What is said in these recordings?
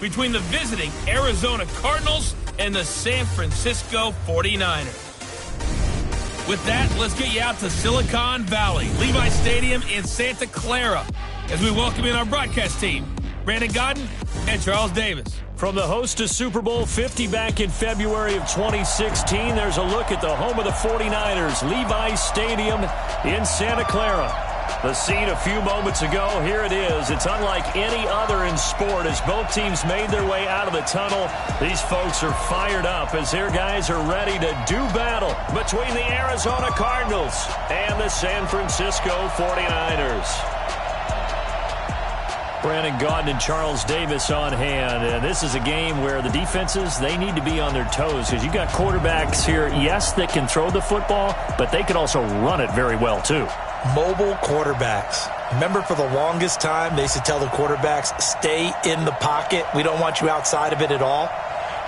between the visiting Arizona Cardinals and the San Francisco 49ers. With that, let's get you out to Silicon Valley, Levi Stadium in Santa Clara, as we welcome in our broadcast team, Brandon Godden and Charles Davis. From the host to Super Bowl 50 back in February of 2016, there's a look at the home of the 49ers, Levi Stadium in Santa Clara. The scene a few moments ago, here it is. It's unlike any other in sport as both teams made their way out of the tunnel. These folks are fired up as their guys are ready to do battle between the Arizona Cardinals and the San Francisco 49ers. Brandon Gaudin and Charles Davis on hand. And this is a game where the defenses, they need to be on their toes because you got quarterbacks here, yes, that can throw the football, but they can also run it very well too. Mobile quarterbacks. Remember, for the longest time, they used to tell the quarterbacks, stay in the pocket. We don't want you outside of it at all.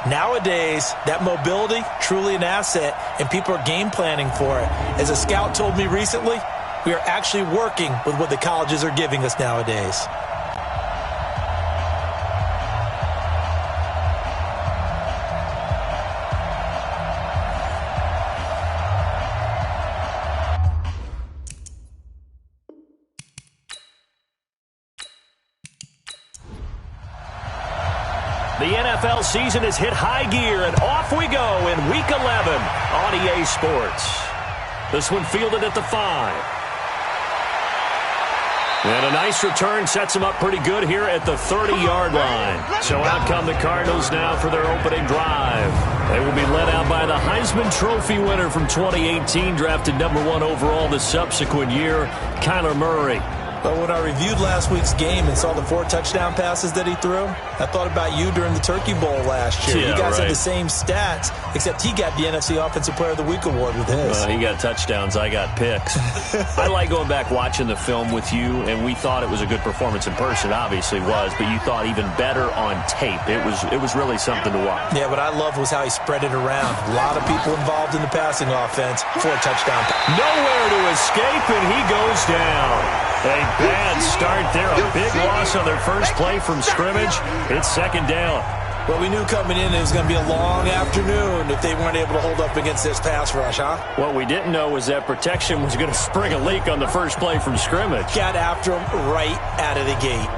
Nowadays, that mobility, truly an asset, and people are game planning for it. As a scout told me recently, we are actually working with what the colleges are giving us nowadays. The NFL season has hit high gear, and off we go in Week 11 on EA Sports. This one fielded at the 5. And a nice return sets them up pretty good here at the 30-yard line. So out come the Cardinals now for their opening drive. They will be led out by the Heisman Trophy winner from 2018, drafted number 1 overall the subsequent year, Kyler Murray. But when I reviewed last week's game and saw the 4 touchdown passes that he threw, I thought about you during the Turkey Bowl last year. Yeah, you guys right. had the same stats, except he got the NFC Offensive Player of the Week award with his. He got touchdowns. I got picks. I like going back watching the film with you, and we thought it was a good performance in person. Obviously was, but you thought even better on tape. It was really something to watch. Yeah, what I loved was how he spread it around. A lot of people involved in the passing offense. 4 touchdowns. Nowhere to escape, and he goes down. A bad start there. A big loss on their first play from scrimmage. It's second down. Well, we knew coming in it was going to be a long afternoon if they weren't able to hold up against this pass rush, huh? What we didn't know was that protection was going to spring a leak on the first play from scrimmage. Got after him right out of the gate.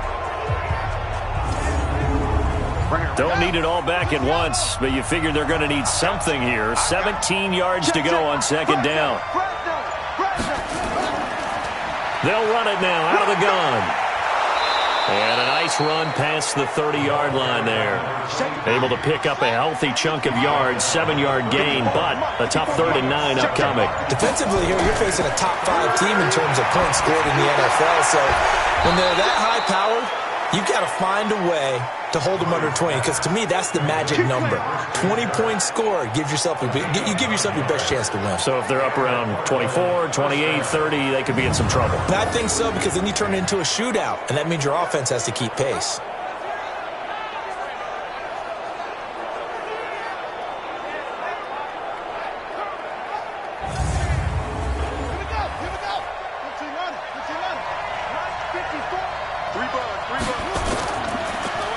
Don't need it all back at once, but you figure they're going to need something here. 17 yards to go on second down. They'll run it now out of the gun. And a nice run past the 30-yard line there. Able to pick up a healthy chunk of yards, 7-yard gain, but a tough 3rd and 9 upcoming. Defensively here, you're facing a top 5 team in terms of points scored in the NFL. So when they're that high-powered, you've got to find a way to hold them under 20, because to me, that's the magic number. 20 points scored, you give yourself your best chance to win. So if they're up around 24, 28, 30, they could be in some trouble. And I think so, because then you turn it into a shootout, and that means your offense has to keep pace.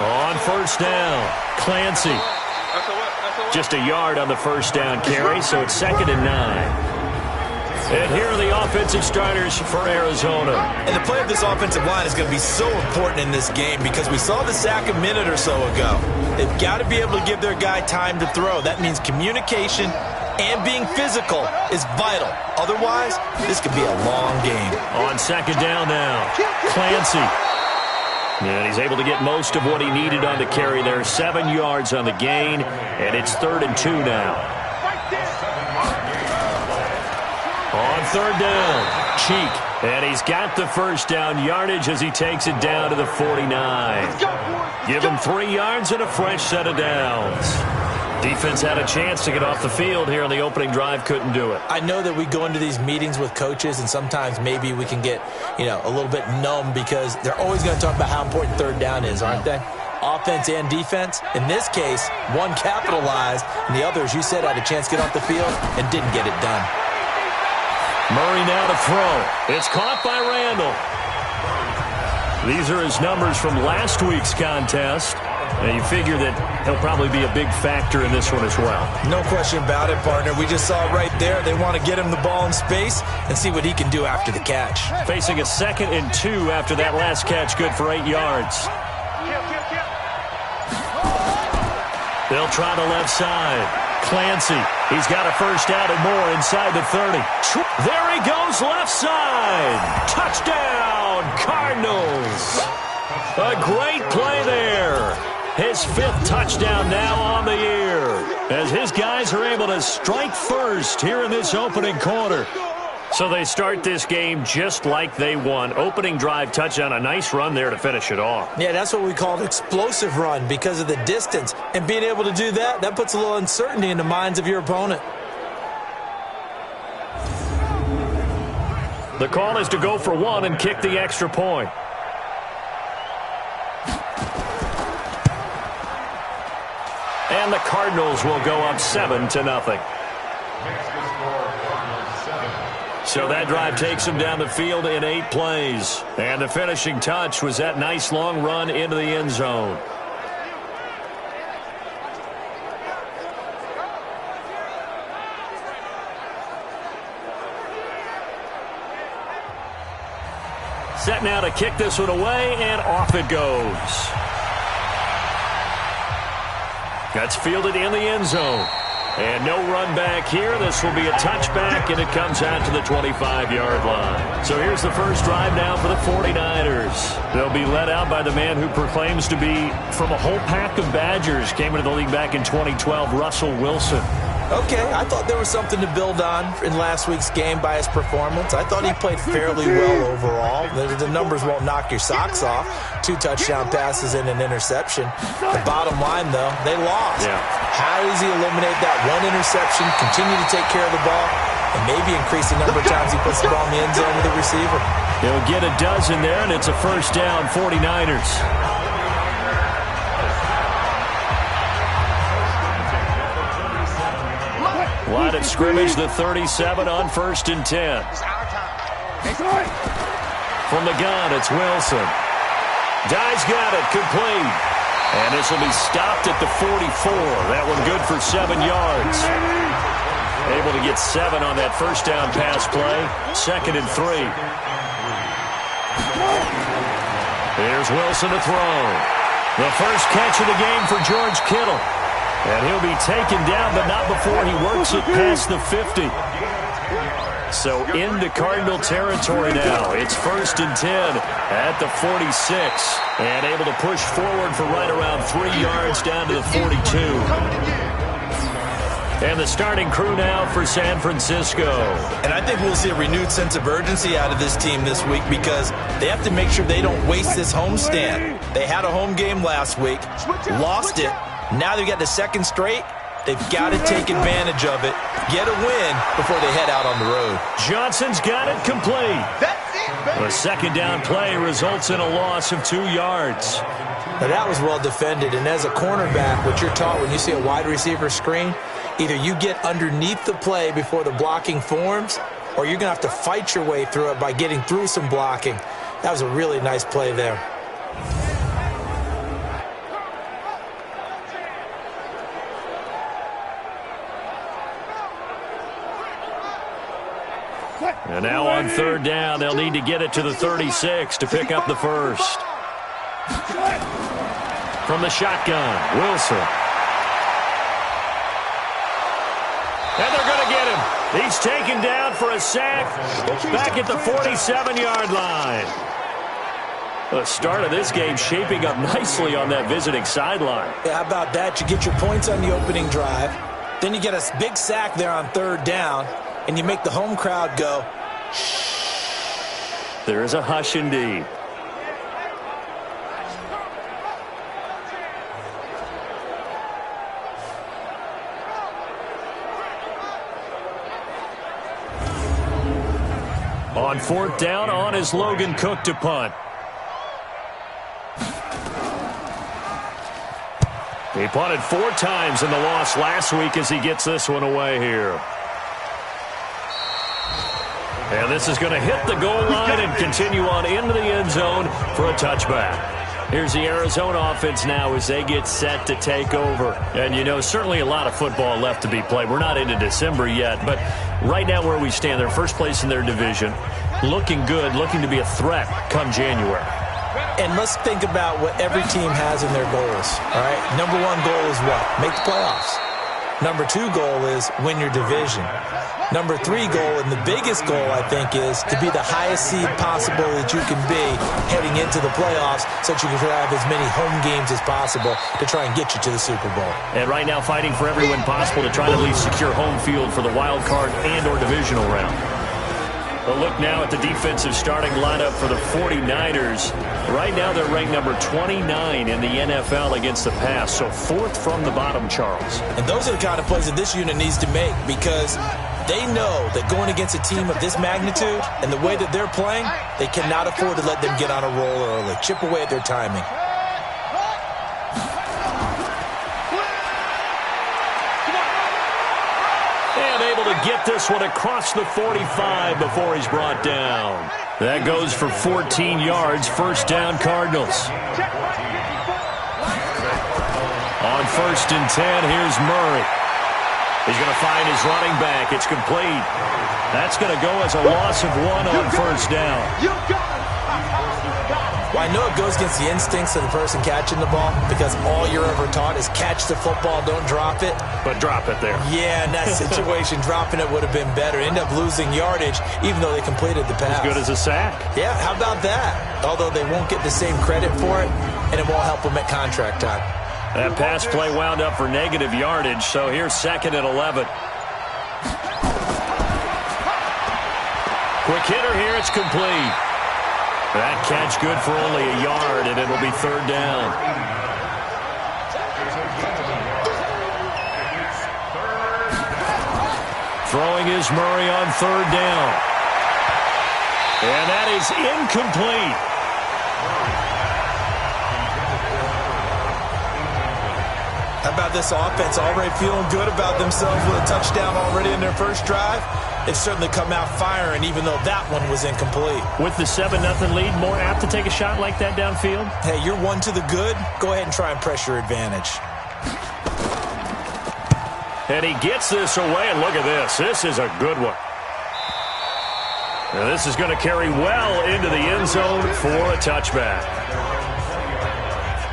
On first down, Clancy. Just a yard on the first down carry, so it's 2nd and 9. And here are the offensive starters for Arizona. And the play of this offensive line is going to be so important in this game because we saw the sack a minute or so ago. They've got to be able to give their guy time to throw. That means communication and being physical is vital. Otherwise, this could be a long game. On second down now, Clancy. And he's able to get most of what he needed on the carry there. 7 yards on the gain, and it's 3rd and 2 now. On third down, Cheek. And he's got the first down yardage as he takes it down to the 49. Give him 3 yards and a fresh set of downs. Defense had a chance to get off the field here on the opening drive, couldn't do it. I know that we go into these meetings with coaches, and sometimes maybe we can get, a little bit numb because they're always going to talk about how important third down is, aren't they? Offense and defense. In this case, one capitalized, and the other, as you said, had a chance to get off the field and didn't get it done. Murray now to throw. It's caught by Randall. These are his numbers from last week's contest. And you figure that he'll probably be a big factor in this one as well. No question about it, partner. We just saw it right there. They want to get him the ball in space and see what he can do after the catch. Facing a 2nd and 2 after that last catch, good for 8 yards. They'll try the left side. Clancy, he's got a first down and more inside the 30. There he goes, left side. Touchdown, Cardinals. A great play there. His 5th touchdown now on the year, as his guys are able to strike first here in this opening quarter. So they start this game just like they won. Opening drive touchdown, a nice run there to finish it off. Yeah, that's what we call an explosive run because of the distance. And being able to do that, that puts a little uncertainty in the minds of your opponent. The call is to go for 1 and kick the extra point. And the Cardinals will go up 7-0. So that drive takes them down the field in 8 plays. And the finishing touch was that nice long run into the end zone. Set now to kick this one away, and off it goes. That's fielded in the end zone. And no run back here. This will be a touchback, and it comes out to the 25-yard line. So here's the first drive now for the 49ers. They'll be led out by the man who proclaims to be from a whole pack of Badgers. Came into the league back in 2012, Russell Wilson. Okay, I thought there was something to build on in last week's game by his performance. I thought he played fairly well overall. The numbers won't knock your socks off. 2 touchdown passes and an interception. The bottom line, though, they lost. Yeah. How does he eliminate that 1 interception, continue to take care of the ball, and maybe increase the number of times he puts the ball in the end zone with the receiver? He'll get a dozen there, and it's a first down, 49ers. Line of scrimmage, the 37 on 1st and 10. From the gun, it's Wilson. Dye's got it, complete. And this will be stopped at the 44. That one good for 7 yards. Able to get 7 on that first down pass play. 2nd and 3. Here's Wilson to throw. The first catch of the game for George Kittle. And he'll be taken down, but not before he works it past the 50. So into Cardinal territory now. It's 1st and 10 at the 46. And able to push forward for right around 3 yards down to the 42. And the starting crew now for San Francisco. And I think we'll see a renewed sense of urgency out of this team this week because they have to make sure they don't waste this homestand. They had a home game last week, lost it. Now they've got the 2nd straight. They've got to take advantage of it, get a win before they head out on the road. Johnson's got it complete. The 2nd down play results in a loss of 2 yards. Now that was well defended, and as a cornerback, what you're taught when you see a wide receiver screen, either you get underneath the play before the blocking forms, or you're going to have to fight your way through it by getting through some blocking. That was a really nice play there. And now on 3rd down, they'll need to get it to the 36 to pick up the first. From the shotgun, Wilson. And they're going to get him. He's taken down for a sack back at the 47-yard line. The start of this game shaping up nicely on that visiting sideline. Yeah, how about that? You get your points on the opening drive. Then you get a big sack there on 3rd down. And you make the home crowd go, shh. There is a hush indeed. On 4th down, on is Logan Cook to punt. He punted 4 times in the loss last week as he gets this one away here. And this is going to hit the goal line and continue on into the end zone for a touchback. Here's the Arizona offense now as they get set to take over. And, you know, certainly a lot of football left to be played. We're not into December yet, but right now where we stand, they're first place in their division, looking good, looking to be a threat come January. And let's think about what every team has in their goals, all right? Number one goal is what? Make the playoffs. Number two goal is win your division. Number three goal, and the biggest goal, I think, is to be the highest seed possible that you can be heading into the playoffs so that you can have as many home games as possible to try and get you to the Super Bowl. And right now fighting for every win possible to try to at least secure home field for the wild card and or divisional round. A look now at the defensive starting lineup for the 49ers. Right now they're ranked number 29 in the NFL against the pass, so fourth from the bottom, Charles. And those are the kind of plays that this unit needs to make because they know that going against a team of this magnitude and the way that they're playing, they cannot afford to let them get on a roll early. Chip away at their timing. To get this one across the 45 before he's brought down. That goes for 14 yards. First down, Cardinals. On 1st and 10, here's Murray. He's going to find his running back. It's complete. That's going to go as a loss of 1 on first down. Well, I know it goes against the instincts of the person catching the ball because all you're ever taught is catch the football, don't drop it. But drop it there. Yeah, in that situation, dropping it would have been better. End up losing yardage even though they completed the pass. As good as a sack. Yeah, how about that? Although they won't get the same credit for it, and it won't help them at contract time. That pass play wound up for negative yardage, so here's 2nd and 11. Quick hitter here, it's complete. That catch good for only a yard, and it'll be 3rd down. Throwing is Murray on 3rd down. And that is incomplete. How about this offense already feeling good about themselves with a touchdown already in their first drive? They've certainly come out firing, even though that one was incomplete. With the 7-0 lead, more apt to take a shot like that downfield? Hey, you're one to the good. Go ahead and try and press your advantage. And he gets this away, and look at this. This is a good one. Now, this is going to carry well into the end zone for a touchback.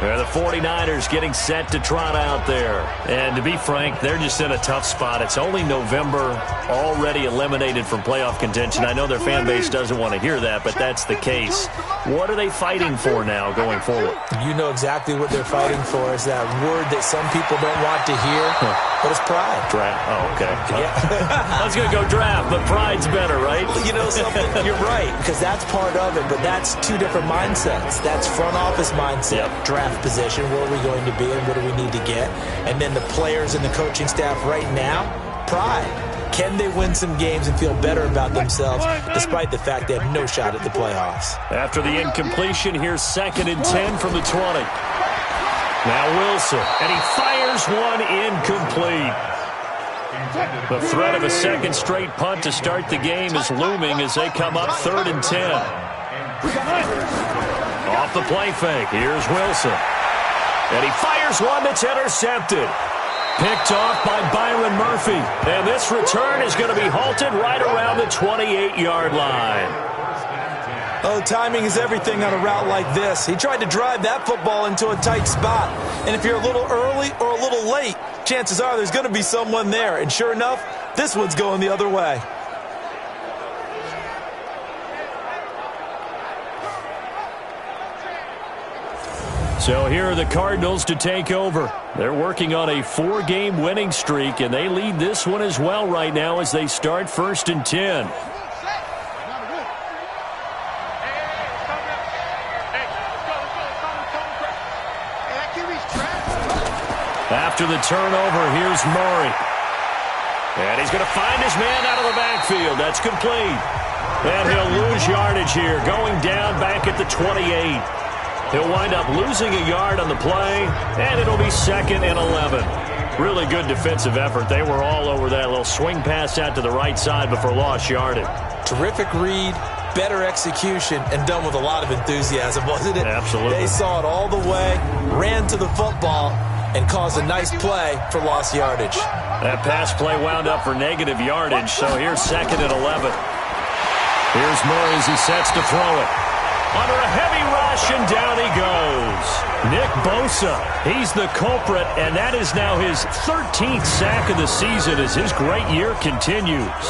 The 49ers getting set to trot out there. And to be frank, they're just in a tough spot. It's only November, already eliminated from playoff contention. I know their fan base doesn't want to hear that, but that's the case. What are they fighting for now going forward? You know exactly what they're fighting for. Is that word that some people don't want to hear, but it's pride. Draft. Oh, okay. Yeah. I was going to go draft, but pride's better, right? You know something? You're right, because that's part of it, but that's two different mindsets. That's front office mindset, draft position, where are we going to be and what do we need to get? And then the players and the coaching staff right now, pride. Can they win some games and feel better about themselves despite the fact they have no shot at the playoffs? After the incompletion, here's 2nd and 10 from the 20. Now Wilson, and he fires one incomplete. The threat of a second straight punt to start the game is looming as they come up 3rd and 10. Off the play fake, here's Wilson. And he fires one that's intercepted. Picked off by Byron Murphy. And this return is going to be halted right around the 28-yard line. Oh, timing is everything on a route like this. He tried to drive that football into a tight spot. And if you're a little early or a little late, chances are there's going to be someone there. And sure enough, this one's going the other way. So here are the Cardinals to take over. They're working on a 4-game winning streak, and they lead this one as well right now as they start 1st and 10. After the turnover, here's Murray. And he's going to find his man out of the backfield. That's complete. And he'll lose yardage here, going down back at the 28. He'll wind up losing a yard on the play, and it'll be 2nd and 11. Really good defensive effort. They were all over that little swing pass out to the right side before lost yardage. Terrific read, better execution, and done with a lot of enthusiasm, wasn't it? Absolutely. They saw it all the way, ran to the football, and caused a nice play for lost yardage. That pass play wound up for negative yardage, so here's 2nd and 11. Here's Murray as he sets to throw it. Under a heavy rush, and down he goes. Nick Bosa, he's the culprit, and that is now his 13th sack of the season as his great year continues.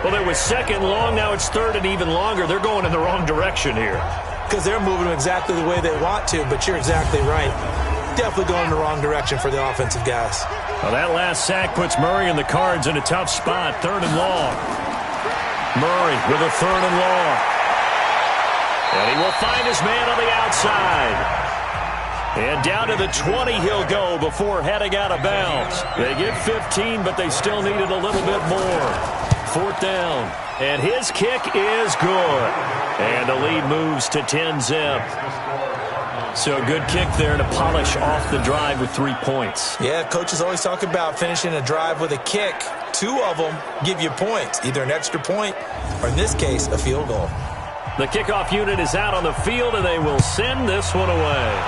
Well, it was 2nd long, now it's 3rd and even longer. They're going in the wrong direction here. Because they're moving them exactly the way they want to, but you're exactly right. Definitely going in the wrong direction for the offensive guys. Well, that last sack puts Murray and the Cards in a tough spot, 3rd and long. Murray with a 3rd and long. And he will find his man on the outside. And down to the 20 he'll go before heading out of bounds. They get 15, but they still needed a little bit more. 4th down. And his kick is good. And the lead moves to 10-zip. So a good kick there to polish off the drive with 3 points. Yeah, coaches always talk about finishing a drive with a kick. 2 of them give you points, either an extra point or, in this case, a field goal. The kickoff unit is out on the field, and they will send this one away.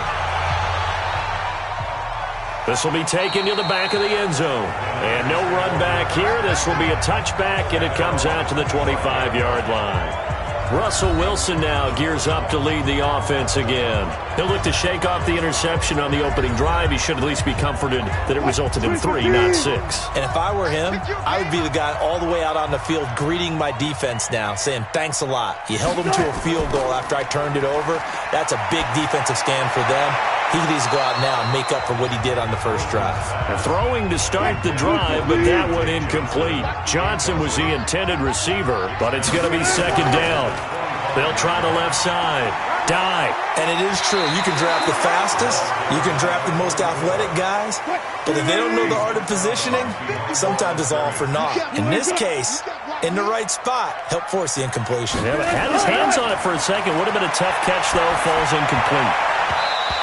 This will be taken to the back of the end zone. And no run back here. This will be a touchback, and it comes out to the 25-yard line. Russell Wilson now gears up to lead the offense again. He'll look to shake off the interception on the opening drive. He should at least be comforted that it resulted in 3, not 6. And if I were him, I would be the guy all the way out on the field greeting my defense now, saying thanks a lot. You held them to a field goal after I turned it over. That's a big defensive stand for them. He needs to go out now and make up for what he did on the first drive. Throwing to start the drive, but that one incomplete. Johnson was the intended receiver, but it's going to be 2nd down. They'll try the left side. Dive. And it is true. You can draft the fastest. You can draft the most athletic guys. But if they don't know the art of positioning, sometimes it's all for naught. In this case, in the right spot, help force the incompletion. Yeah, had his hands on it for a second. Would have been a tough catch, though. Falls incomplete.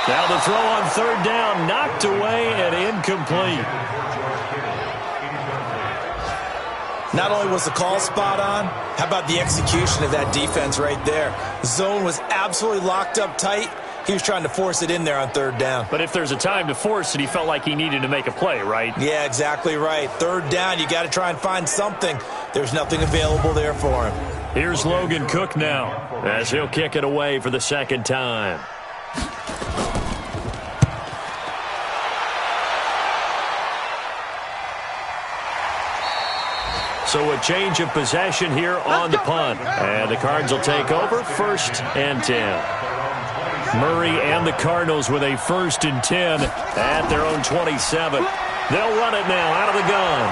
Now the throw on 3rd down, knocked away and incomplete. Not only was the call spot on, how about the execution of that defense right there? The zone was absolutely locked up tight. He was trying to force it in there on 3rd down. But if there's a time to force it, he felt like he needed to make a play, right? Yeah, exactly right. 3rd down, you got to try and find something. There's nothing available there for him. Here's Logan Cook now as he'll kick it away for the 2nd time. So a change of possession here on the punt. And the Cards will take over 1st and 10. Murray and the Cardinals with a 1st and 10 at their own 27. They'll run it now out of the gun.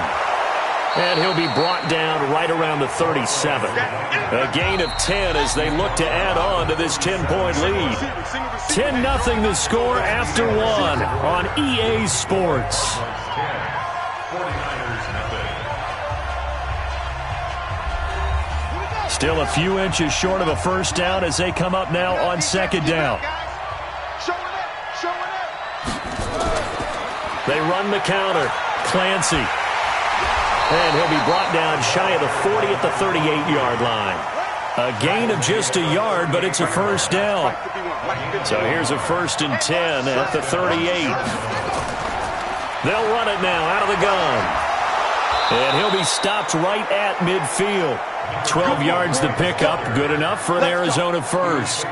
And he'll be brought down right around the 37. A gain of 10 as they look to add on to this 10-point lead. 10-0 the score after 1 on EA Sports. Still a few inches short of a 1st down as they come up now on 2nd down. They run the counter. Clancy. And he'll be brought down shy of the 40 at the 38-yard line. A gain of just a yard, but it's a 1st down. So here's a 1st and 10 at the 38. They'll run it now out of the gun. And he'll be stopped right at midfield. 12 yards to pick up. Good enough for an Arizona 1st.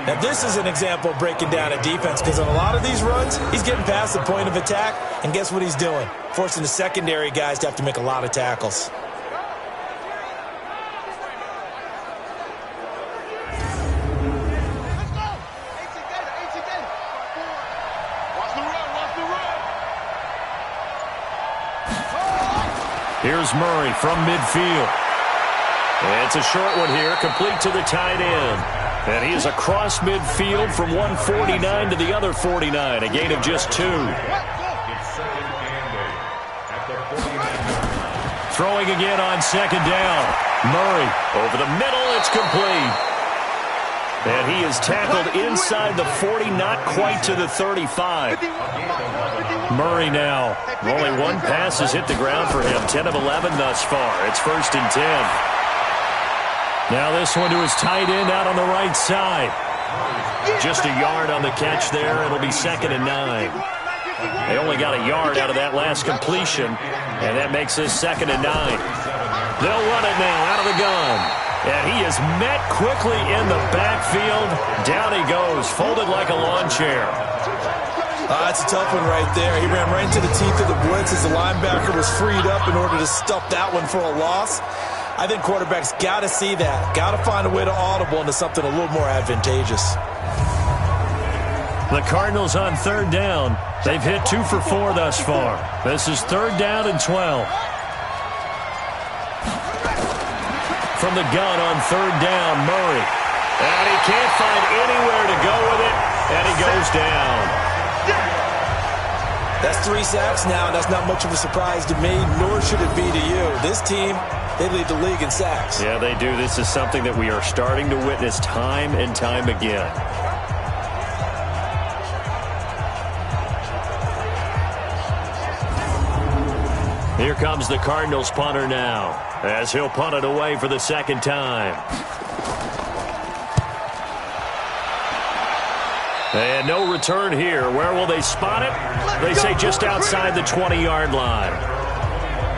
Now, this is an example of breaking down a defense because on a lot of these runs, he's getting past the point of attack, and guess what he's doing? Forcing the secondary guys to have to make a lot of tackles. Here's Murray from midfield. It's a short one here, complete to the tight end. And he is across midfield from 149 to the other 49, a gain of just 2. Throwing again on 2nd down. Murray over the middle, it's complete. And he is tackled inside the 40, not quite to the 35. Murray now. Only one pass has hit the ground for him. 10 of 11 thus far. It's 1st and 10. Now this one to his tight end out on the right side. Just a yard on the catch there. It'll be 2nd and 9. They only got a yard out of that last completion, and that makes this 2nd and 9. They'll run it now out of the gun. And he is met quickly in the backfield. Down he goes, folded like a lawn chair. That's a tough one right there. He ran right into the teeth of the blitz as the linebacker was freed up in order to stuff that one for a loss. I think quarterbacks got to see that. Got to find a way to audible into something a little more advantageous. The Cardinals on 3rd down. They've hit 2 for 4 thus far. This is 3rd down and 12. From the gun on 3rd down, Murray. And he can't find anywhere to go with it, and he goes down. That's 3 sacks now, and that's not much of a surprise to me, nor should it be to you. This team, they lead the league in sacks. Yeah, they do. This is something that we are starting to witness time and time again. Here comes the Cardinals punter now, as he'll punt it away for the 2nd time. And no return here. Where will they spot it? They say just outside the 20-yard line.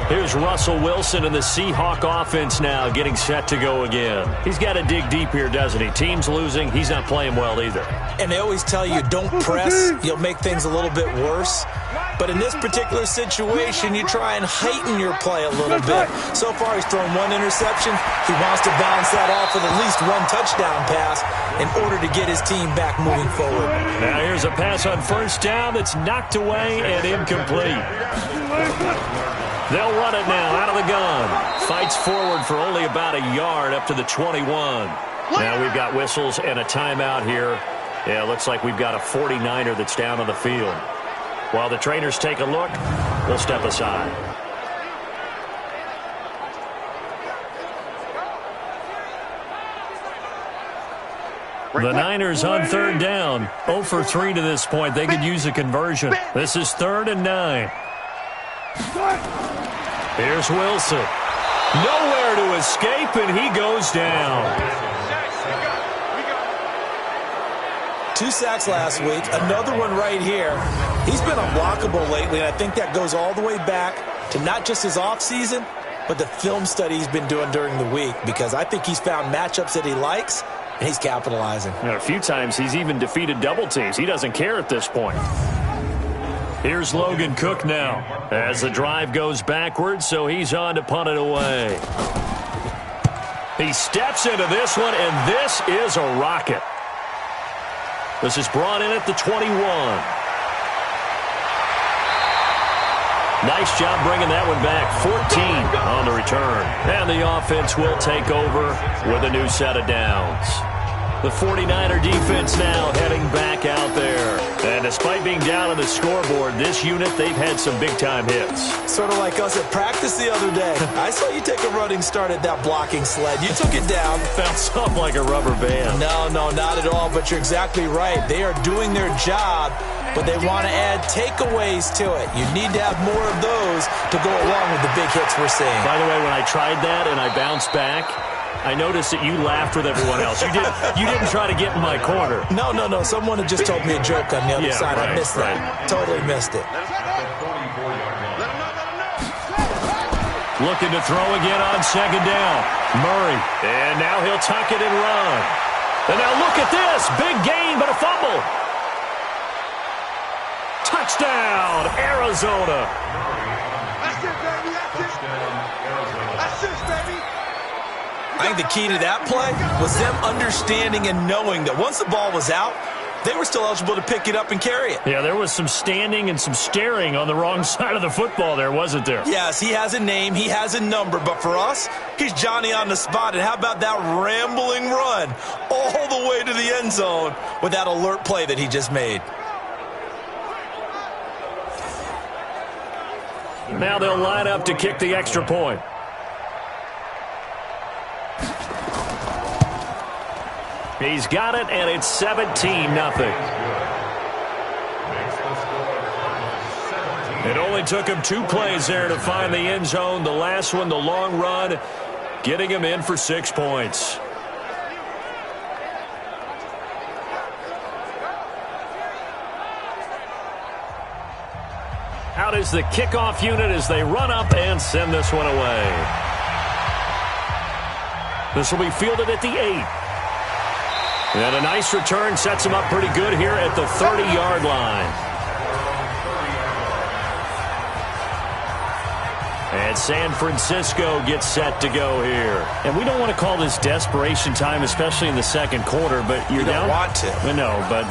Here's Russell Wilson and the Seahawk offense now getting set to go again. He's got to dig deep here, doesn't he? Team's losing. He's not playing well either. And they always tell you, don't press. You'll make things a little bit worse. But in this particular situation, you try and heighten your play a little bit. So far, he's thrown 1 interception. He wants to bounce that off with at least 1 touchdown pass in order to get his team back moving forward. Now here's a pass on 1st down that's knocked away and incomplete. They'll run it now out of the gun. Fights forward for only about a yard up to the 21. Now we've got whistles and a timeout here. Yeah, it looks like we've got a 49er that's down on the field. While the trainers take a look, we'll step aside. The Niners on 3rd down. 0 for 3 to this point. They could use a conversion. This is 3rd and 9. Here's Wilson. Nowhere to escape, and he goes down. 2 sacks last week, another one right here. He's been unblockable lately, and I think that goes all the way back to not just his offseason, but the film study he's been doing during the week, because I think he's found matchups that he likes, and he's capitalizing. A few times he's even defeated double teams. He doesn't care at this point. Here's Logan Cook now as the drive goes backwards, so he's on to punt it away. He steps into this one, and this is a rocket. This is brought in at the 21. Nice job bringing that one back. 14 on the return. And the offense will take over with a new set of downs. The 49er defense now heading back out there. And despite being down on the scoreboard, this unit, they've had some big-time hits. Sort of like us at practice the other day. I saw you take a running start at that blocking sled. You took it down. Bounced off like a rubber band. No, not at all, but you're exactly right. They are doing their job, but they want to add takeaways to it. You need to have more of those to go along with the big hits we're seeing. By the way, when I tried that and I bounced back, I noticed that you laughed with everyone else. You didn't try to get in my corner. No. Someone had just told me a joke on the other side. Right, I missed that. Totally missed it. Looking to throw again on 2nd down. Murray. And now he'll tuck it and run. And now look at this. Big gain, but a fumble. Touchdown, Arizona. That's it, baby. That's it, baby. I think the key to that play was them understanding and knowing that once the ball was out, they were still eligible to pick it up and carry it. Yeah, there was some standing and some staring on the wrong side of the football there, wasn't there? Yes, he has a name, he has a number, but for us, he's Johnny on the spot. And how about that rambling run all the way to the end zone with that alert play that he just made? Now they'll line up to kick the extra point. He's got it, and it's 17-0. It only took him 2 plays there to find the end zone. The last one, the long run, getting him in for 6 points. Out is the kickoff unit as they run up and send this one away. This will be fielded at the 8. And a nice return sets him up pretty good here at the 30-yard line. And San Francisco gets set to go here. And we don't want to call this desperation time, especially in the second quarter, but you're down. You don't want to. No, but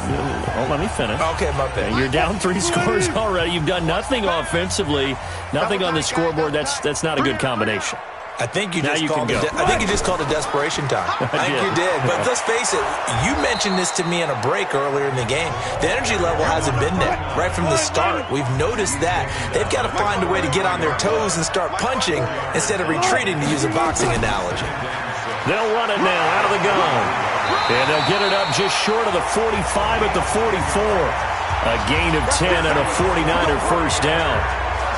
let me finish. Okay, my bad. You're down 3 scores already. You've done nothing offensively, nothing on the scoreboard. That's not a good combination. I think you just called it desperation time. I think you did. But let's face it, you mentioned this to me in a break earlier in the game. The energy level hasn't been there right from the start. We've noticed that. They've got to find a way to get on their toes and start punching instead of retreating, to use a boxing analogy. They'll run it now out of the gun. And they'll get it up just short of the 45 at the 44. A gain of 10 and a 49er first down.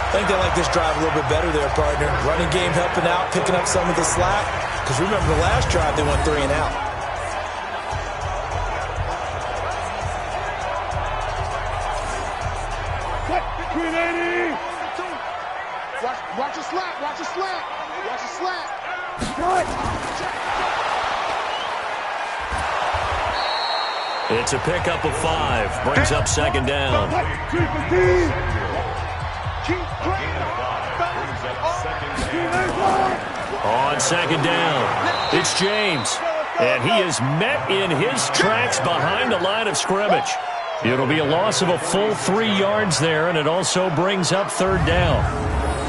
I think they like this drive a little bit better there, partner. Running game helping out, picking up some of the slack. Because remember the last drive, they went 3 and out. Between 80. Watch the slap. Watch the slap. Watch the slap. It's a pickup of 5. Brings up second down. On second down, it's James. And he is met in his tracks behind the line of scrimmage. It'll be a loss of a full 3 yards there, and it also brings up third down.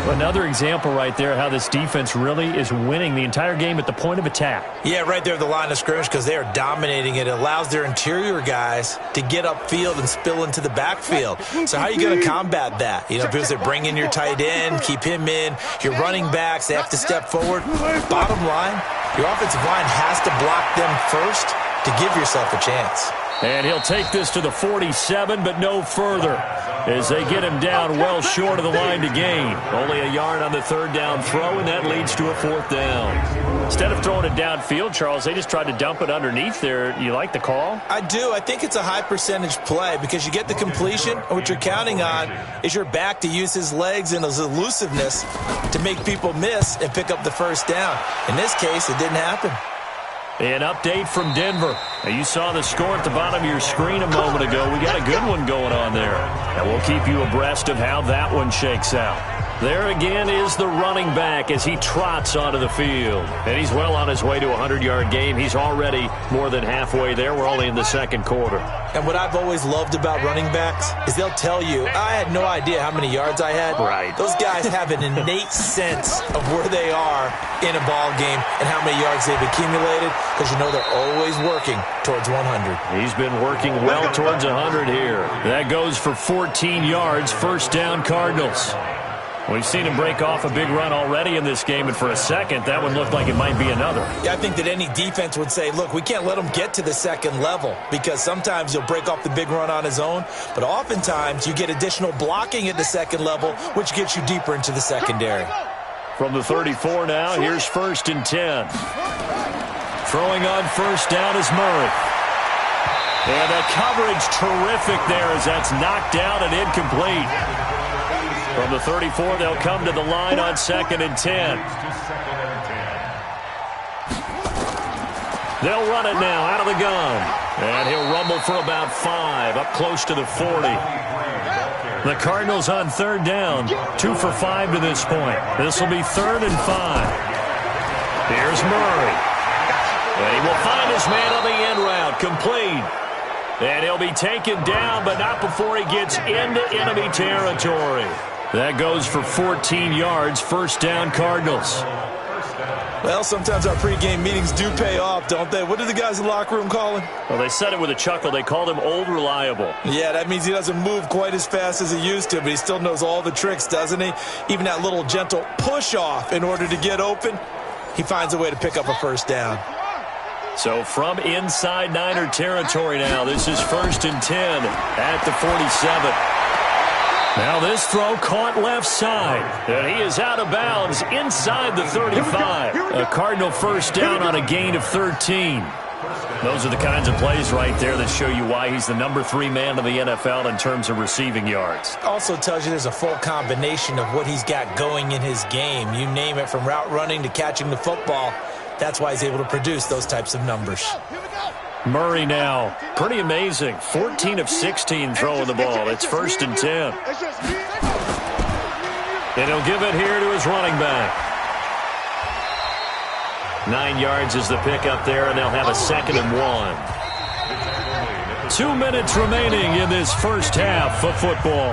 Another example right there how this defense really is winning the entire game at the point of attack. Yeah, right there at the line of scrimmage because they are dominating it. It allows their interior guys to get upfield and spill into the backfield. So how are you going to combat that? You know, people say bring in your tight end, keep him in. Your running backs, they have to step forward. Bottom line, your offensive line has to block them first to give yourself a chance. And he'll take this to the 47, but no further, as they get him down well short of the line to gain. Only a yard on the third down throw, and that leads to a 4th down. Instead of throwing it downfield, Charles, they just tried to dump it underneath there. You like the call? I do. I think it's a high percentage play because you get the completion, and what you're counting on is your back to use his legs and his elusiveness to make people miss and pick up the first down. In this case, it didn't happen. An update from Denver. Now, you saw the score at the bottom of your screen a moment ago. We got a good one going on there. And we'll keep you abreast of how that one shakes out. There again is the running back as he trots onto the field. And he's well on his way to a 100-yard game. He's already more than halfway there. We're only in the second quarter. And what I've always loved about running backs is they'll tell you, I had no idea how many yards I had. Right. Those guys have an innate sense of where they are in a ball game and how many yards they've accumulated because you know they're always working towards 100. He's been working well towards 100 here. That goes for 14 yards. First down, Cardinals. We've seen him break off a big run already in this game, and for a second, that one looked like it might be another. Yeah, I think that any defense would say, look, we can't let him get to the second level because sometimes he'll break off the big run on his own, but oftentimes you get additional blocking at the second level, which gets you deeper into the secondary. From the 34 now, here's 1st and 10. Throwing on first down is Murray. And the coverage terrific there as that's knocked down and incomplete. From the 34, they'll come to the line on 2nd and 10. They'll run it now out of the gun. And he'll rumble for about 5, up close to the 40. The Cardinals on third down, 2 for 5 to this point. This will be 3rd and 5. Here's Murray. And he will find his man on the end route, complete. And he'll be taken down, but not before he gets into enemy territory. That goes for 14 yards, first down Cardinals. Well, sometimes our pregame meetings do pay off, don't they? What do the guys in the locker room call him? Well, they said it with a chuckle. They called him Old Reliable. Yeah, that means he doesn't move quite as fast as he used to, but he still knows all the tricks, doesn't he? Even that little gentle push-off in order to get open, he finds a way to pick up a first down. So from inside Niner territory now, this is 1st and 10 at the 47. Now this throw caught left side, and he is out of bounds inside the 35. A Cardinal first down on a gain of 13. Those are the kinds of plays right there that show you why he's the number 3 man in the NFL in terms of receiving yards. Also tells you there's a full combination of what he's got going in his game. You name it, from route running to catching the football. That's why he's able to produce those types of numbers. Murray now, pretty amazing. 14 of 16 throwing the ball. It's 1st and 10. And he'll give it here to his running back. 9 yards is the pickup there, and they'll have a 2nd and 1. 2 minutes remaining in this first half of football.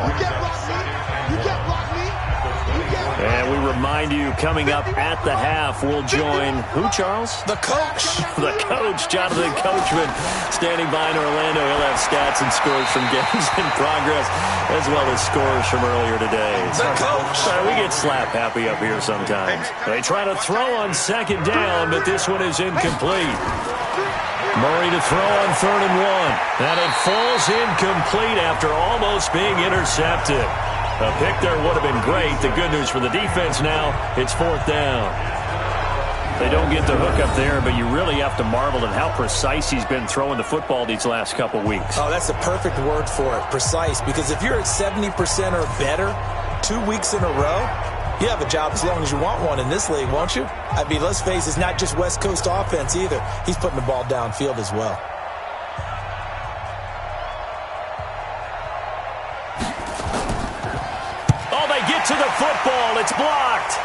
And we remind you, coming up at the half, we'll join who, Charles? The coach. The coach, Jonathan Coachman, standing by in Orlando. He'll have stats and scores from games in progress, as well as scores from earlier today. The coach. We get slap happy up here sometimes. They try to throw on 2nd down, but this one is incomplete. Murray to throw on 3rd and 1. And it falls incomplete after almost being intercepted. A pick there would have been great. The good news for the defense now, it's 4th down. They don't get the hook up there, but you really have to marvel at how precise he's been throwing the football these last couple weeks. Oh, that's the perfect word for it, precise. Because if you're at 70% or better 2 weeks in a row, you have a job as long as you want one in this league, won't you? I mean, let's face it, it's not just West Coast offense either. He's putting the ball downfield as well. To the football, it's blocked.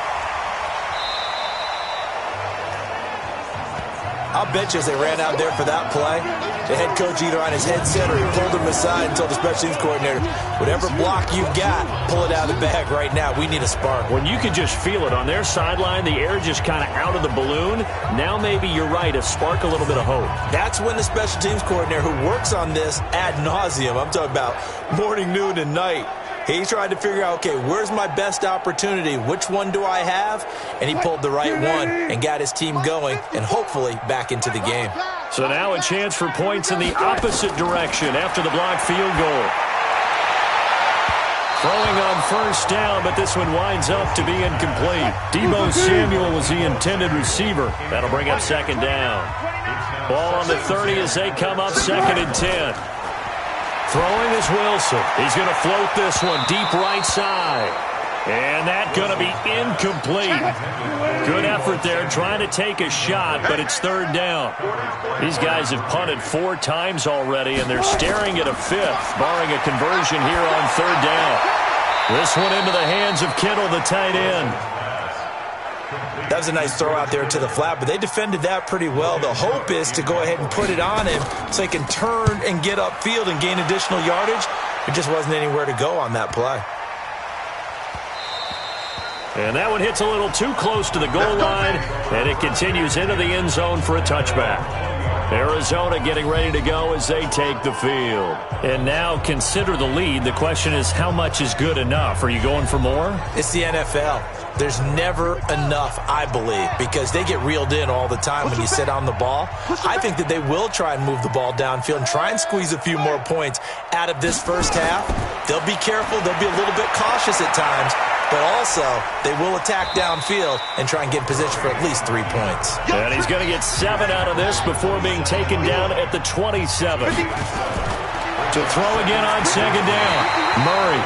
I'll bet you as they ran out there for that play, the head coach either on his headset or he pulled him aside and told the special teams coordinator, whatever block you've got, pull it out of the bag right now. We need a spark. When you can just feel it on their sideline, the air just kind of out of the balloon. Now maybe you're right, a spark, a little bit of hope. That's when the special teams coordinator who works on this ad nauseum, I'm talking about morning, noon, and night, he's trying to figure out, okay, where's my best opportunity? Which one do I have? And he pulled the right one and got his team going and hopefully back into the game. So now a chance for points in the opposite direction after the blocked field goal. Throwing on 1st down, but this one winds up to be incomplete. Deebo Samuel was the intended receiver. That'll bring up 2nd down. Ball on the 30 as they come up 2nd and 10. Throwing is Wilson. He's going to float this one deep right side. And that's going to be incomplete. Good effort there trying to take a shot, but it's 3rd down. These guys have punted 4 times already, and they're staring at a 5th, barring a conversion here on 3rd down. This one into the hands of Kittle, the tight end. That was a nice throw out there to the flat, but they defended that pretty well. The hope is to go ahead and put it on him so he can turn and get upfield and gain additional yardage. There just wasn't anywhere to go on that play. And that one hits a little too close to the goal line, and it continues into the end zone for a touchback. Arizona getting ready to go as they take the field. And now consider the lead. The question is, how much is good enough? Are you going for more? It's the NFL. There's never enough, I believe, because they get reeled in all the time when you sit on the ball. I think that they will try and move the ball downfield and try and squeeze a few more points out of this first half. They'll be careful. They'll be a little bit cautious at times, but also they will attack downfield and try and get in position for at least 3 points. And he's going to get 7 out of this before being taken down at the 27. To throw again on 2nd down. Murray.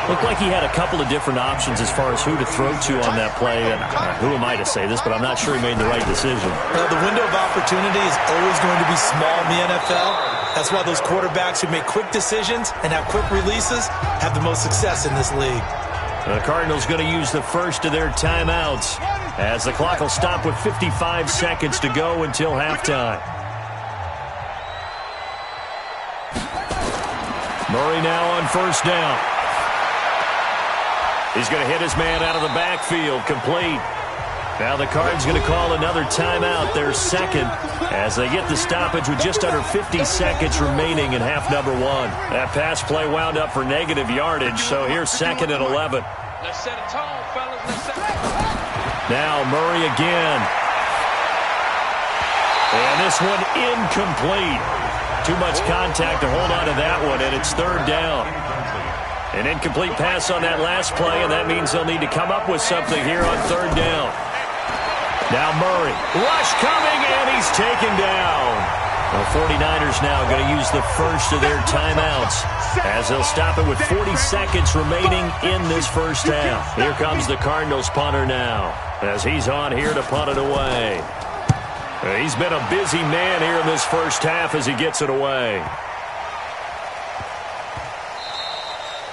Looked like he had a couple of different options as far as who to throw to on that play. And who am I to say this, but I'm not sure he made the right decision. The window of opportunity is always going to be small in the NFL. That's why those quarterbacks who make quick decisions and have quick releases have the most success in this league. The Cardinals going to use the first of their timeouts as the clock will stop with 55 seconds to go until halftime. Murray now on 1st down. He's going to hit his man out of the backfield, complete. Now the Cards going to call another timeout, their 2nd, as they get the stoppage with just under 50 seconds remaining in half number 1. That pass play wound up for negative yardage, so here's 2nd and 11. Let's set a tone, fellas. Let's set a tone. Now Murray again. And this one incomplete. Too much contact to hold on to that one, and it's third down. An incomplete pass on that last play, and that means they'll need to come up with something here on third down. Now Murray. Rush coming, and he's taken down. The 49ers now going to use the first of their timeouts as they'll stop it with 40 seconds remaining in this first half. Here comes the Cardinals punter now as he's on here to punt it away. He's been a busy man here in this first half as he gets it away.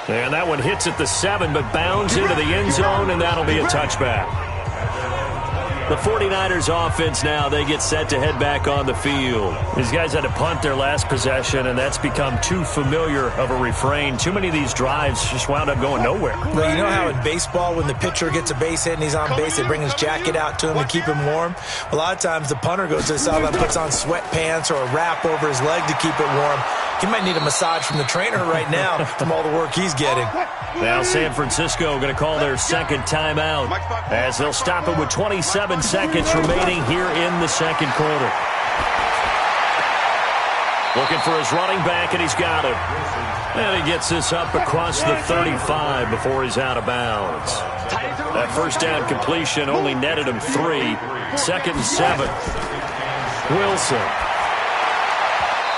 And that one hits at the 7, but bounds into the end zone, and that'll be a touchback. The 49ers offense now, they get set to head back on the field. These guys had to punt their last possession, and that's become too familiar of a refrain. Too many of these drives just wound up going nowhere. Well, you know how in baseball, when the pitcher gets a base hit and he's on base, they bring his jacket out to him to keep him warm? A lot of times the punter goes to the sideline, puts on sweatpants or a wrap over his leg to keep it warm. He might need a massage from the trainer right now from all the work he's getting. Now San Francisco going to call their second timeout as they'll stop it with 27 seconds remaining here in the second quarter. Looking for his running back, and he's got it. And he gets this up across the 35 before he's out of bounds. That first down completion only netted him 3. Second and 7. Wilson.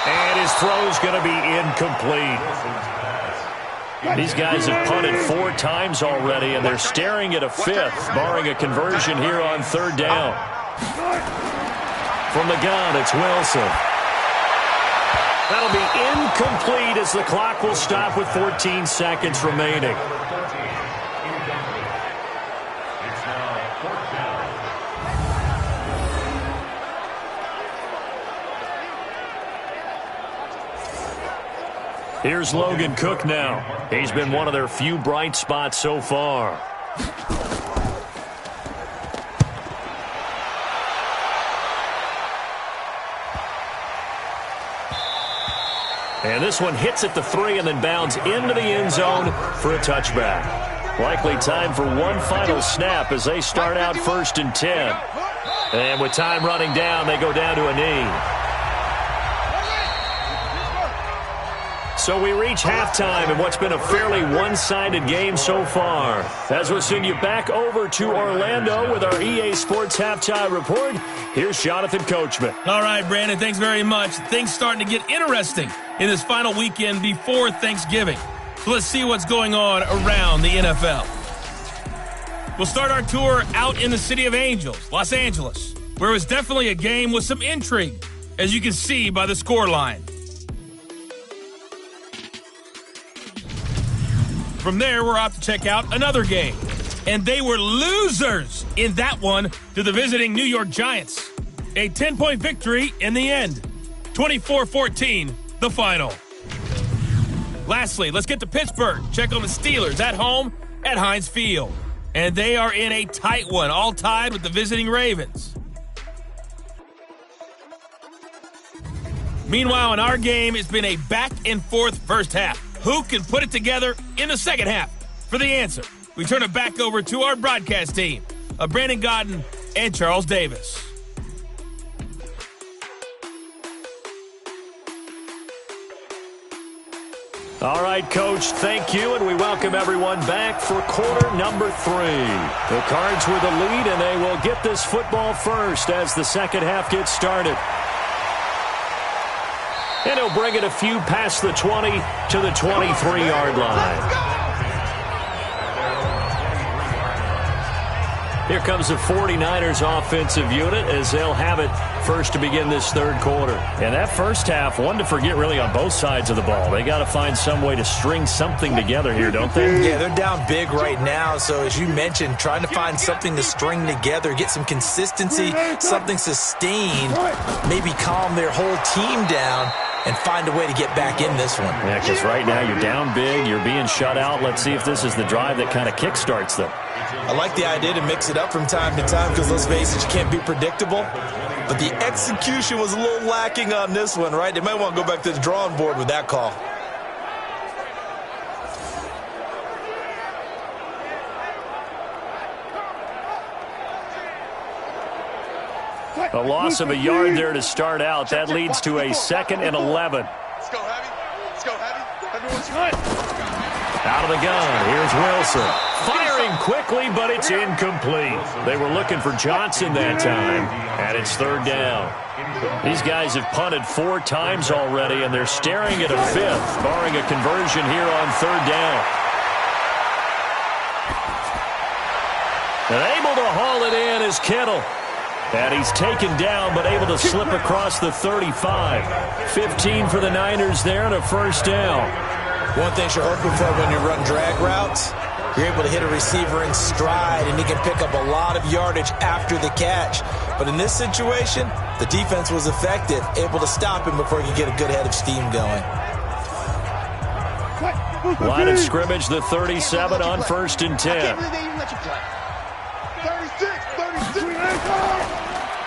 And his throw's going to be incomplete. These guys have punted 4 times already, and they're staring at a 5th, barring a conversion here on third down. From the gun, it's Wilson. That'll be incomplete as the clock will stop with 14 seconds remaining. Here's Logan Cook now. He's been one of their few bright spots so far. And this one hits at the 3 and then bounds into the end zone for a touchback. Likely time for one final snap as they start out 1st and 10. And with time running down, they go down to a knee. So we reach halftime in what's been a fairly one-sided game so far. As we'll send you back over to Orlando with our EA Sports Halftime Report, here's Jonathan Coachman. All right, Brandon, thanks very much. Things starting to get interesting in this final weekend before Thanksgiving. So let's see what's going on around the NFL. We'll start our tour out in the City of Angels, Los Angeles, where it was definitely a game with some intrigue, as you can see by the scoreline. From there, we're off to check out another game. And they were losers in that one to the visiting New York Giants. A 10-point victory in the end. 24-14, the final. Lastly, let's get to Pittsburgh. Check on the Steelers at home at Heinz Field. And they are in a tight one, all tied with the visiting Ravens. Meanwhile, in our game, it's been a back-and-forth first half. Who can put it together in the second half? For the answer, we turn it back over to our broadcast team of Brandon Godden and Charles Davis. All right, Coach, thank you, and we welcome everyone back for quarter number 3. The Cards with the lead, and they will get this football first as the second half gets started. And he'll bring it a few past the 20 to the 23-yard line. Here comes the 49ers offensive unit as they'll have it first to begin this third quarter. And that first half, one to forget really on both sides of the ball. They got to find some way to string something together here, don't they? Yeah, they're down big right now. So as you mentioned, trying to find something to string together, get some consistency, something sustained, maybe calm their whole team down and find a way to get back in this one. Yeah, because right now you're down big, you're being shut out. Let's see if this is the drive that kind of kickstarts them. I like the idea to mix it up from time to time because, let's face it, you can't be predictable. But the execution was a little lacking on this one, right? They might want to go back to the drawing board with that call. A loss of a yard there to start out. That leads to a 2nd and 11. Let's go heavy. Let's go heavy. Everyone's good. Out of the gun. Here's Wilson. Firing quickly, but it's incomplete. They were looking for Johnson that time, and it's 3rd down. These guys have punted 4 times already, and they're staring at a 5th, barring a conversion here on 3rd down. And able to haul it in is Kittle. And he's taken down, but able to slip across the 35. 15 for the Niners there and a 1st down. One thing you're hoping for when you run drag routes, you're able to hit a receiver in stride, and he can pick up a lot of yardage after the catch. But in this situation, the defense was effective, able to stop him before he could get a good head of steam going. Line of scrimmage, the 37 on 1st and 10. 36.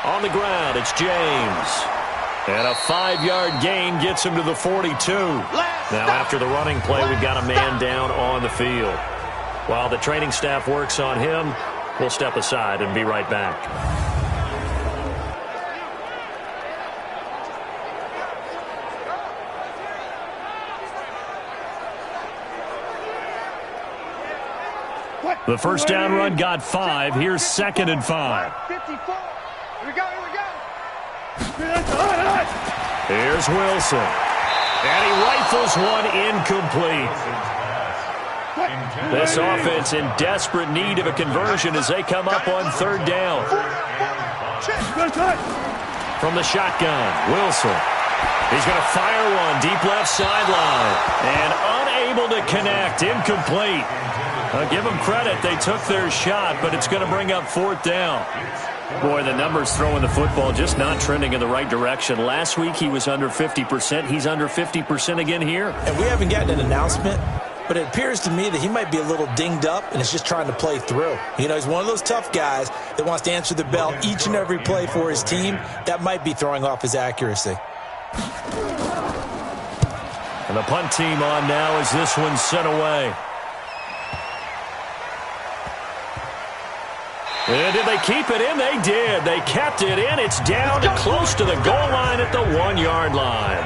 On the ground, it's James. And a 5-yard gain gets him to the 42. Now, after the running play, we've got a man down on the field. While the training staff works on him, we'll step aside and be right back. The 1st down run got 5. Here's 2nd and 5. 54. Here we go. Here's Wilson. And he rifles one incomplete. This offense in desperate need of a conversion as they come up on 3rd down. From the shotgun, Wilson. He's going to fire one deep left sideline. And unable to connect. Incomplete. I'll give them credit. They took their shot, but it's going to bring up 4th down. Boy, the numbers throwing the football just not trending in the right direction. Last week he was under 50%. He's under 50% again here. And we haven't gotten an announcement, but it appears to me that he might be a little dinged up and is just trying to play through. You know, he's one of those tough guys that wants to answer the bell each and every play for his team. That might be throwing off his accuracy. And the punt team on now as this one's sent away. And did they keep it in? They did. They kept it in. It's down to close to the goal line at the 1-yard line.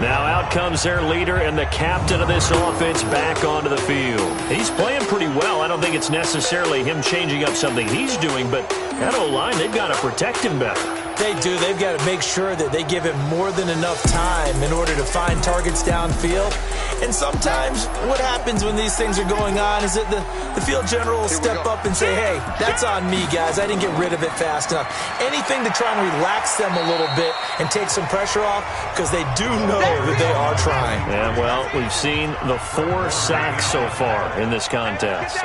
Now out comes their leader and the captain of this offense back onto the field. He's playing pretty well. I don't think it's necessarily him changing up something he's doing, but that O-line, they've got to protect him better. They do. They've got to make sure that they give him more than enough time in order to find targets downfield. And sometimes what happens when these things are going on is that the field general will step up and say, hey, that's on me, guys. I didn't get rid of it fast enough. Anything to try and relax them a little bit and take some pressure off because they do know that they are trying. Yeah, well, we've seen the 4 sacks so far in this contest.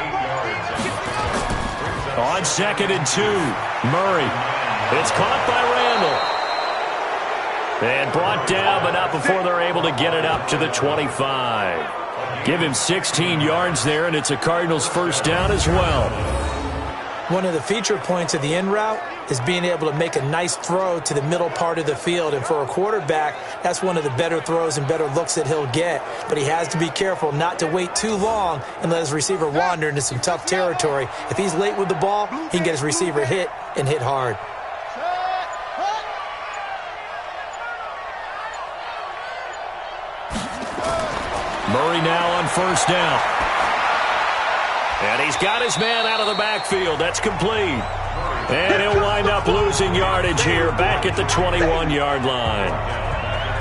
On 2nd and 2, Murray. It's caught by Randall. And brought down, but not before they're able to get it up to the 25. Give him 16 yards there, and it's a Cardinals 1st down as well. One of the feature points of the in route is being able to make a nice throw to the middle part of the field. And for a quarterback, that's one of the better throws and better looks that he'll get. But he has to be careful not to wait too long and let his receiver wander into some tough territory. If he's late with the ball, he can get his receiver hit and hit hard. Murray now on 1st down. And he's got his man out of the backfield. That's complete. And he'll wind up losing yardage here back at the 21-yard line.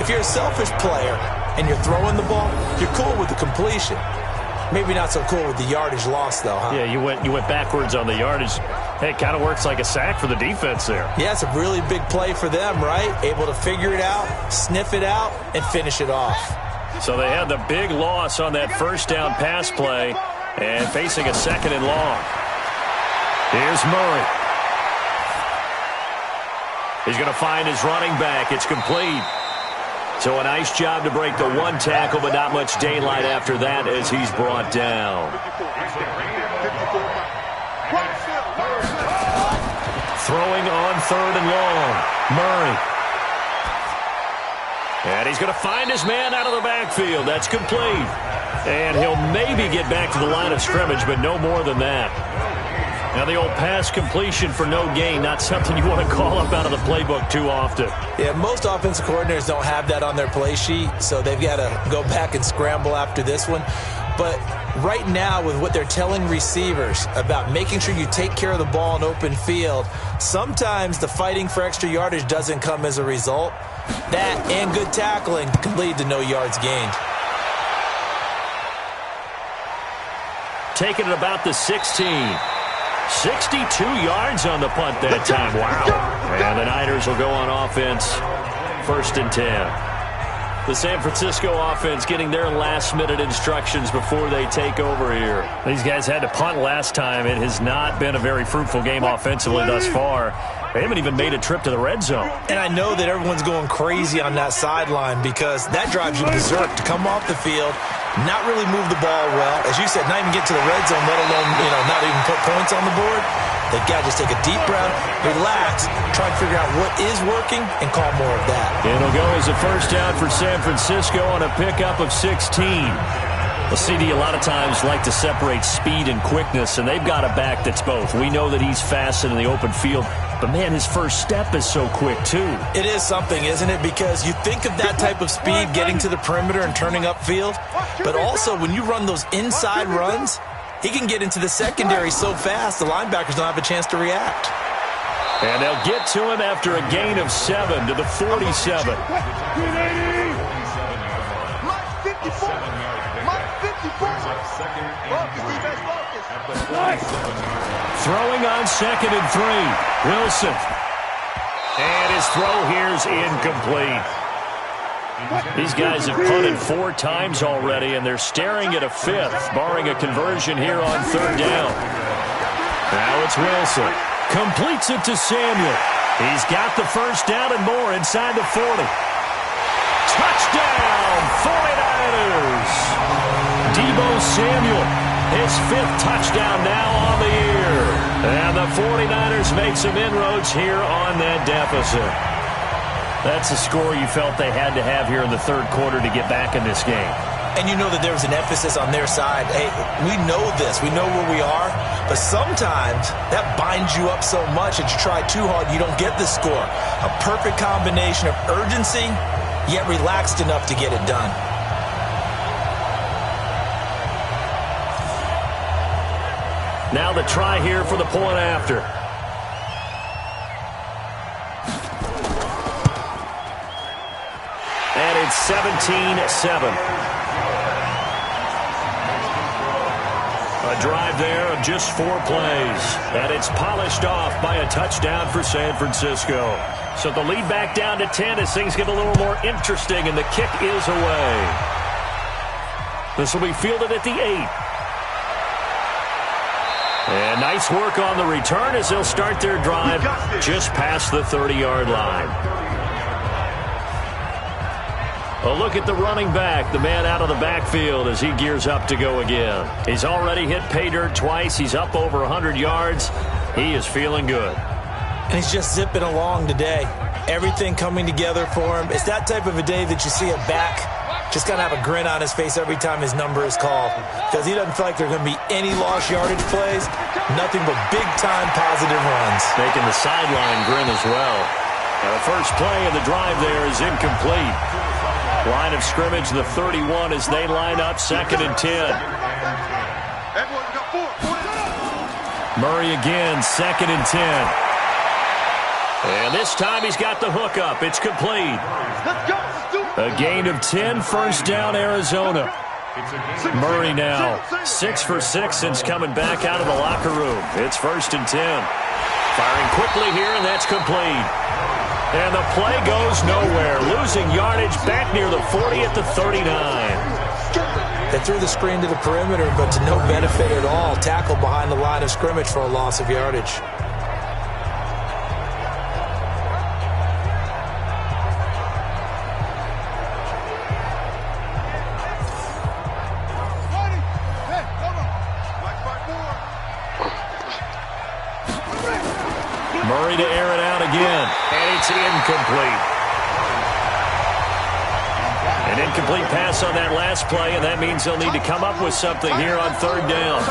If you're a selfish player and you're throwing the ball, you're cool with the completion. Maybe not so cool with the yardage loss, though, huh? Yeah, you went backwards on the yardage. Hey, it kind of works like a sack for the defense there. Yeah, it's a really big play for them, right? Able to figure it out, sniff it out, and finish it off. So they had the big loss on that 1st down pass play and facing a 2nd and long. Here's Murray. He's going to find his running back. It's complete. So a nice job to break the 1 tackle, but not much daylight after that as he's brought down. Throwing on 3rd and long. Murray. And he's going to find his man out of the backfield. That's complete. And he'll maybe get back to the line of scrimmage, but no more than that. Now the old pass completion for no gain, not something you want to call up out of the playbook too often. Yeah, most offensive coordinators don't have that on their play sheet, so they've got to go back and scramble after this one. But right now, with what they're telling receivers about making sure you take care of the ball in open field, sometimes the fighting for extra yardage doesn't come as a result. That and good tackling can lead to no yards gained. Taking it about the 16. 62 yards on the punt that time. Wow. And the Niners will go on offense. 1st and 10. The San Francisco offense getting their last-minute instructions before they take over here. These guys had to punt last time. It has not been a very fruitful game offensively thus far. They haven't even made a trip to the red zone. And I know that everyone's going crazy on that sideline because that drives you berserk to come off the field, not really move the ball well. As you said, not even get to the red zone, let alone, not even put points on the board. They've got to just take a deep breath, relax, try and figure out what is working, and call more of that. It'll go as a first down for San Francisco on a pickup of 16. The CD a lot of times like to separate speed and quickness, and they've got a back that's both. We know that he's fast in the open field, but, man, his first step is so quick, too. It is something, isn't it? Because you think of that type of speed getting to the perimeter and turning upfield, but also when you run those inside runs, he can get into the secondary so fast the linebackers don't have a chance to react. And they'll get to him after a gain of 7 to the 47. Throwing on 2nd and 3. Wilson. And his throw here's incomplete. These guys have punted 4 times already, and they're staring at a 5th, barring a conversion here on 3rd down. Now it's Wilson. Completes it to Samuel. He's got the first down and more inside the 40. Touchdown, 49ers! Deebo Samuel, his 5th touchdown now on the year. And the 49ers make some inroads here on that deficit. That's a score you felt they had to have here in the 3rd quarter to get back in this game. And you know that there was an emphasis on their side. Hey, we know this. We know where we are. But sometimes that binds you up so much that you try too hard, you don't get the score. A perfect combination of urgency, yet relaxed enough to get it done. Now the try here for the point after. And it's 17-7. A drive there of just 4 plays. And it's polished off by a touchdown for San Francisco. So the lead back down to 10 as things get a little more interesting, and the kick is away. This will be fielded at the 8. And nice work on the return as they'll start their drive just past the 30-yard line. A look at the running back, the man out of the backfield as he gears up to go again. He's already hit pay dirt twice. He's up over 100 yards. He is feeling good. And he's just zipping along today. Everything coming together for him. It's that type of a day that you see a back just kind of have a grin on his face every time his number is called, because he doesn't feel like there are going to be any lost yardage plays, nothing but big-time positive runs. Making the sideline grin as well. Now the first play of the drive there is incomplete. Line of scrimmage, the 31 as they line up 2nd and 10. Murray again, 2nd and 10. And this time he's got the hook up. It's complete. A gain of 10, first down, Arizona. Murray now 6 for 6 since coming back out of the locker room. It's 1st and 10. Firing quickly here, and that's complete. And the play goes nowhere. Losing yardage back near the 40 at the 39. They threw the screen to the perimeter, but to no benefit at all. Tackled behind the line of scrimmage for a loss of yardage. Murray to air it out again, and it's incomplete. An incomplete pass on that last play, and that means they'll need to come up with something here on 3rd down.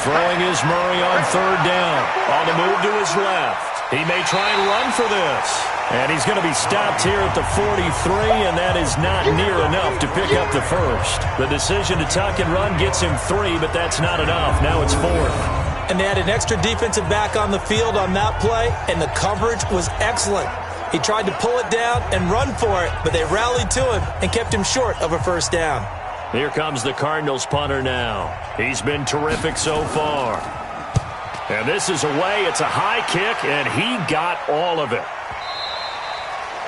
Throwing is Murray on third down. On the move to his left. He may try and run for this. And he's going to be stopped here at the 43, and that is not near enough to pick up the first. The decision to tuck and run gets him 3, but that's not enough. Now it's 4th. And they had an extra defensive back on the field on that play, and the coverage was excellent. He tried to pull it down and run for it, but they rallied to him and kept him short of a first down. Here comes the Cardinals punter now. He's been terrific so far. And this is away. It's a high kick, and he got all of it.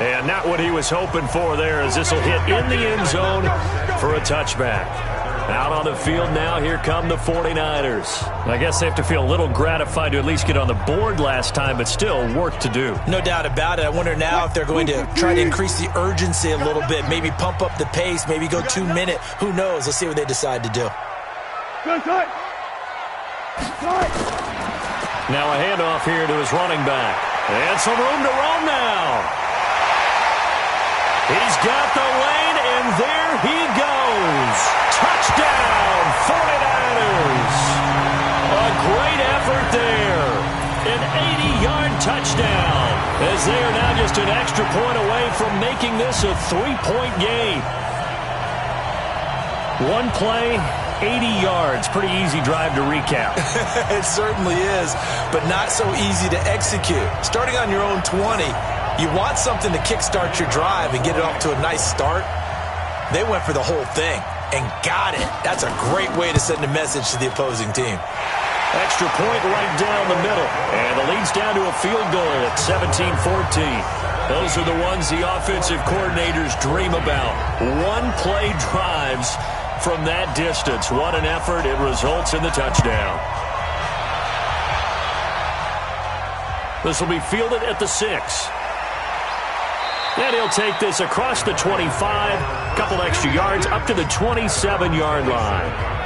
And not what he was hoping for there, as this will hit in the end zone for a touchback. Out on the field now, here come the 49ers. I guess they have to feel a little gratified to at least get on the board last time, but still work to do. No doubt about it. I wonder now if they're going to try to increase the urgency a little bit, maybe pump up the pace, maybe go 2-minute. Who knows? Let's see what they decide to do. Now a handoff here to his running back. And some room to roam now. He's got the lane, and there he goes. Touchdown, 49ers. A great effort there. An 80-yard touchdown, as they are now just an extra point away from making this a 3-point game. One play, 80 yards. Pretty easy drive to recap. It certainly is, but not so easy to execute. Starting on your own 20, you want something to kickstart your drive and get it off to a nice start. They went for the whole thing and got it. That's a great way to send a message to the opposing team. Extra point right down the middle. And the lead's down to a field goal at 17-14. Those are the ones the offensive coordinators dream about. One-play drives from that distance. What an effort. It results in the touchdown. This will be fielded at the 6. And he'll take this across the 25, a couple extra yards, up to the 27-yard line.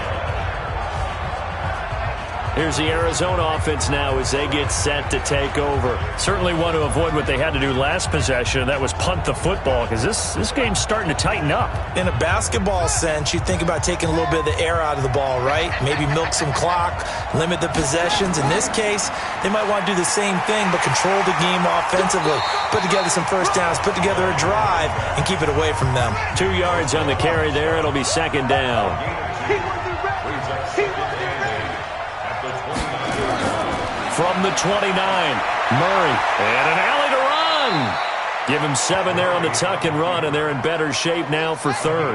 Here's the Arizona offense now as they get set to take over. Certainly want to avoid what they had to do last possession, and that was punt the football, because this game's starting to tighten up. In a basketball sense, you think about taking a little bit of the air out of the ball, right? Maybe milk some clock, limit the possessions. In this case, they might want to do the same thing, but control the game offensively. Put together some first downs, put together a drive, and keep it away from them. 2 yards on the carry there. It'll be second down. From the 29, Murray, and an alley to run. Give him 7 there on the tuck and run, and they're in better shape now for third.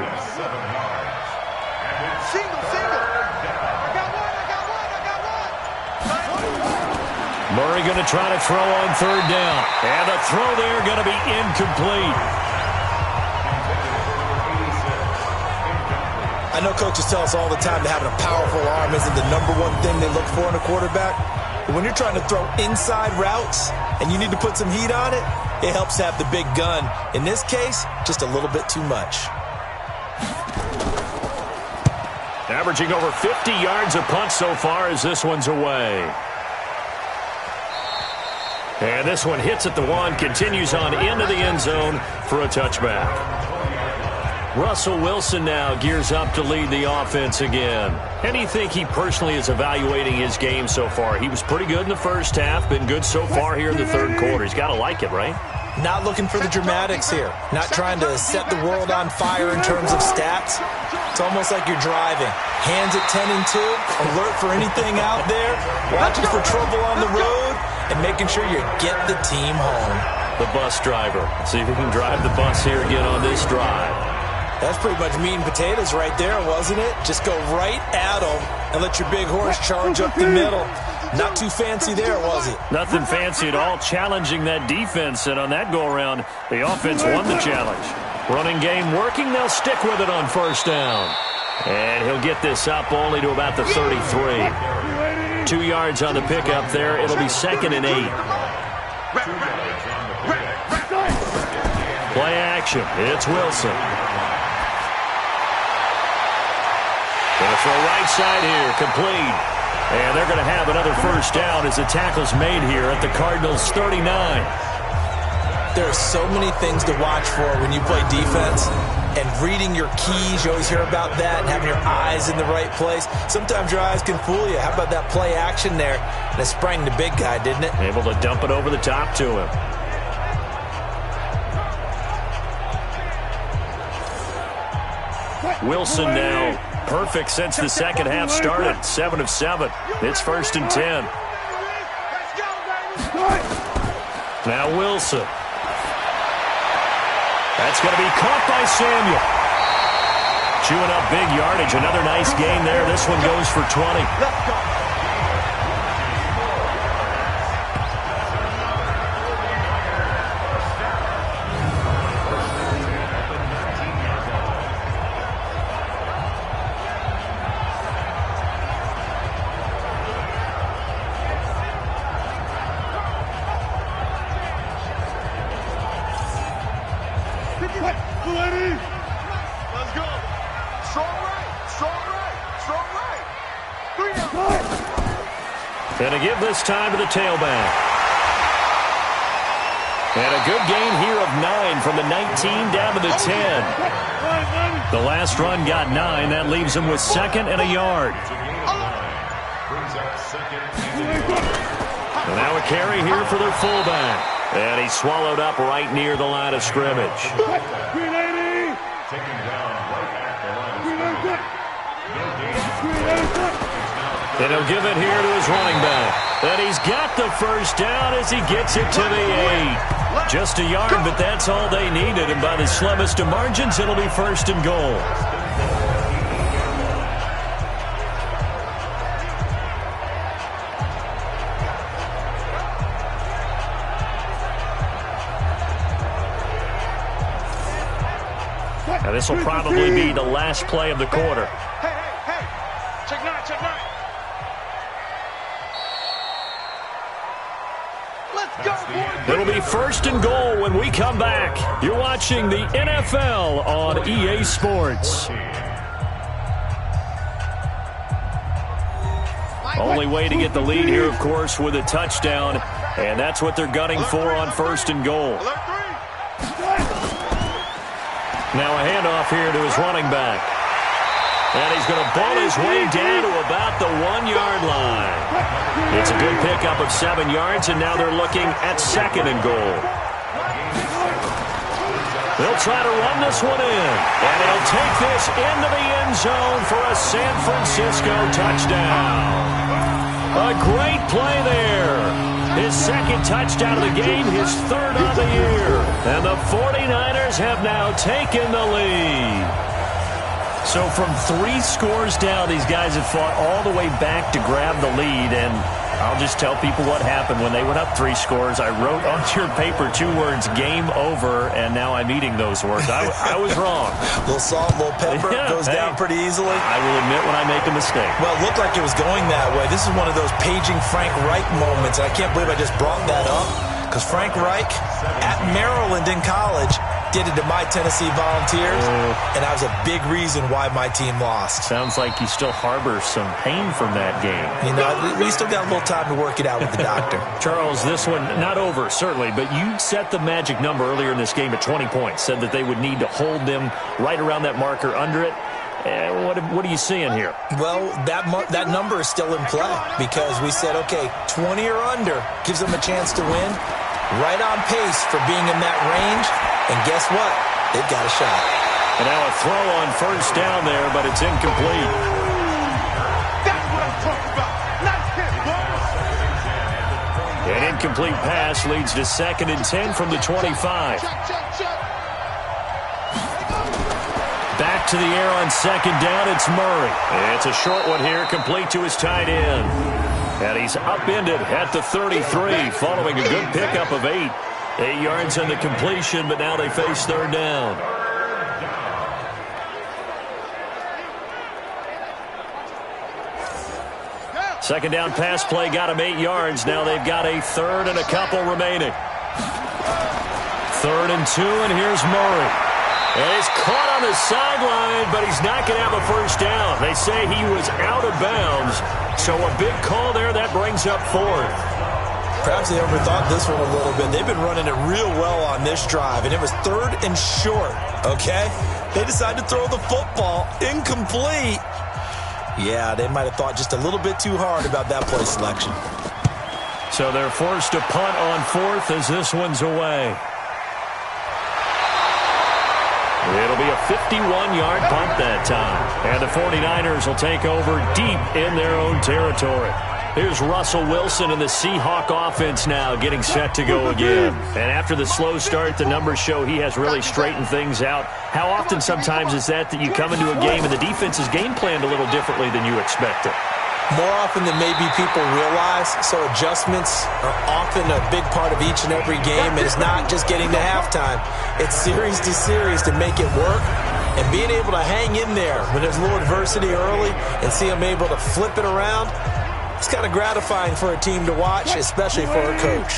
Murray going to try to throw on third down, and the throw there going to be incomplete. I know coaches tell us all the time that having a powerful arm isn't the #1 thing they look for in a quarterback. But when you're trying to throw inside routes and you need to put some heat on it, it helps to have the big gun. In this case, just a little bit too much. Averaging over 50 yards a punt so far as this one's away. And this one hits at the 1, continues on into the end zone for a touchback. Russell Wilson now gears up to lead the offense again. How do you think he personally is evaluating his game so far? He was pretty good in the first half, been good so far here in the third quarter. He's got to like it, right? Not looking for the dramatics here. Not trying to set the world on fire in terms of stats. It's almost like you're driving. Hands at 10 and 2, alert for anything out there, watching for trouble on the road, and making sure you get the team home. The bus driver. See if he can drive the bus here again on this drive. That's pretty much meat and potatoes right there, wasn't it? Just go right at them and let your big horse charge up the middle. Not too fancy there, was it? Nothing fancy at all, challenging that defense. And on that go-around, the offense won the challenge. Running game working. They'll stick with it on first down. And he'll get this up only to about the 33. 2 yards on the pickup there. It'll be 2nd and 8. Play action. It's Wilson. Going to throw right side here, complete. And they're going to have another first down as the tackle's made here at the Cardinals' 39. There are so many things to watch for when you play defense. and reading your keys. You always hear about that, and having your eyes in the right place. Sometimes your eyes can fool you. How about that play action there? And it sprang the big guy, didn't it? Able to dump it over the top to him. Wilson now perfect since the second half started. 7 of 7. It's 1st and 10. Now Wilson. That's going to be caught by Samuel. Chewing up big yardage. Another nice gain there. This one goes for 20. Let's go. Let's go. Strong right, strong right, strong right. 3 And to give this time to the tailback. And a good gain here of 9 from the 19 down to the 10. The last run got 9. That leaves him with 2nd and a yard. And now a carry here for their fullback. And he's swallowed up right near the line of scrimmage. And he'll give it here to his running back. And he's got the first down as he gets it to the 8. Just a yard, but that's all they needed. And by the slimmest of margins, it'll be 1st and goal. Now this will probably be the last play of the quarter. Hey. Check 9, check 9. Let's go, boys. It'll be 1st and goal when we come back. You're watching the NFL on EA Sports. Only way to get the lead here, of course, with a touchdown. And that's what they're gunning for on 1st and goal. Now a handoff here to his running back. And he's going to ball his way down to about the 1-yard line. It's a good pickup of 7 yards, and now they're looking at 2nd and goal. They'll try to run this one in. And he'll take this into the end zone for a San Francisco touchdown. A great play there. His 2nd touchdown of the game, his 3rd on the year. And the 49ers have now taken the lead. So from 3 scores down, these guys have fought all the way back to grab the lead. And I'll just tell people what happened when they went up 3 scores. I wrote onto your paper 2 words, game over, and now I'm eating those words. I was wrong. A little salt, a little pepper, goes down pretty easily. I will admit when I make a mistake. Well, it looked like it was going that way. This is one of those paging Frank Reich moments, and I can't believe I just brought that up, because Frank Reich at Maryland in college did it to my Tennessee Volunteers, and that was a big reason why my team lost. Sounds like you still harbor some pain from that game. You know, we still got a little time to work it out with the doctor. Charles, this one, not over, certainly, but you set the magic number earlier in this game at 20 points, said that they would need to hold them right around that marker under it. What are you seeing here? Well, that number is still in play because we said, okay, 20 or under gives them a chance to win. Right on pace for being in that range. And guess what? They've got a shot. And now a throw on 1st down there, but it's incomplete. That's what I'm talking about. Nice hit, boys. An incomplete pass leads to 2nd and 10 from the 25. Check. Back to the air on 2nd down, it's Murray. It's a short one here, complete to his tight end. And he's upended at the 33, following a good pickup of 8. 8 yards on the completion, but now they face 3rd down. Second down pass play got him 8 yards. Now they've got a 3rd and a couple remaining. 3rd and 2, and here's Murray. And he's caught on the sideline, but he's not going to have a 1st down. They say he was out of bounds, so a big call there. That brings up 4th. Perhaps they overthought this one a little bit. They've been running it real well on this drive, and it was 3rd and short, okay? They decided to throw the football. Incomplete. Yeah, they might have thought just a little bit too hard about that play selection. So they're forced to punt on fourth as this one's away. It'll be a 51-yard punt that time. And the 49ers will take over deep in their own territory. Here's Russell Wilson and the Seahawk offense now getting set to go again. And after the slow start, the numbers show he has really straightened things out. How often sometimes is that you come into a game and the defense is game planned a little differently than you expected? More often than maybe people realize, so adjustments are often a big part of each and every game, and it's not just getting to halftime. It's series to series to make it work, and being able to hang in there when there's a little adversity early and see them able to flip it around, it's kind of gratifying for a team to watch, especially for a coach.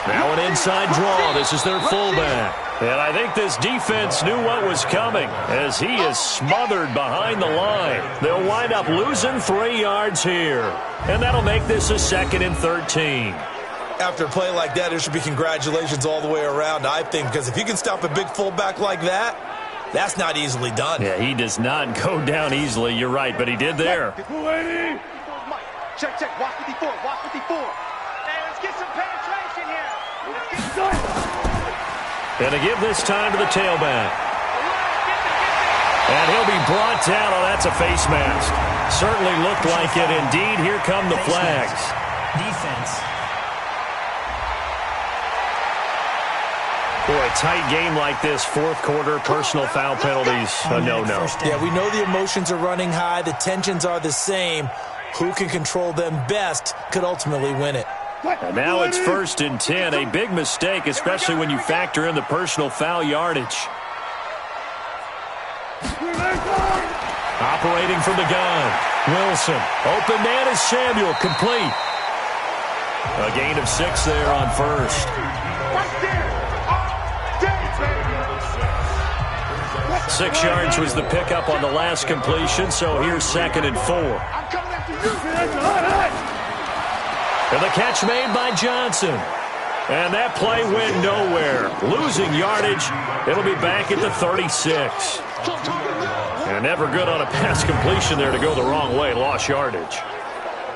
Now an inside draw. This is their fullback. And I think this defense knew what was coming as he is smothered behind the line. They'll wind up losing 3 yards here. And that'll make this a 2nd and 13. After a play like that, there should be congratulations all the way around, I think, because if you can stop a big fullback like that, that's not easily done. Yeah, he does not go down easily. You're right, but he did there. Check, check. Watch 54. Watch 54. Hey, let's get some penetration here. And to give this time to the tailback. And he'll be brought down. Oh, that's a face mask. Certainly looked like it. Indeed, here come the flags. Defense. For a tight game like this, fourth quarter, personal foul penalties, a no-no. Yeah, we know the emotions are running high. The tensions are the same. Who can control them best could ultimately win it. And now it's 1st and 10. A big mistake, especially when you factor in the personal foul yardage. Operating from the gun. Wilson. Open man is Samuel. Complete. A gain of 6 there on first. 6 yards was the pickup on the last completion, so here's 2nd and 4. And the catch made by Johnson. And that play went nowhere. Losing yardage. It'll be back at the 36. And never good on a pass completion there to go the wrong way. Lost yardage.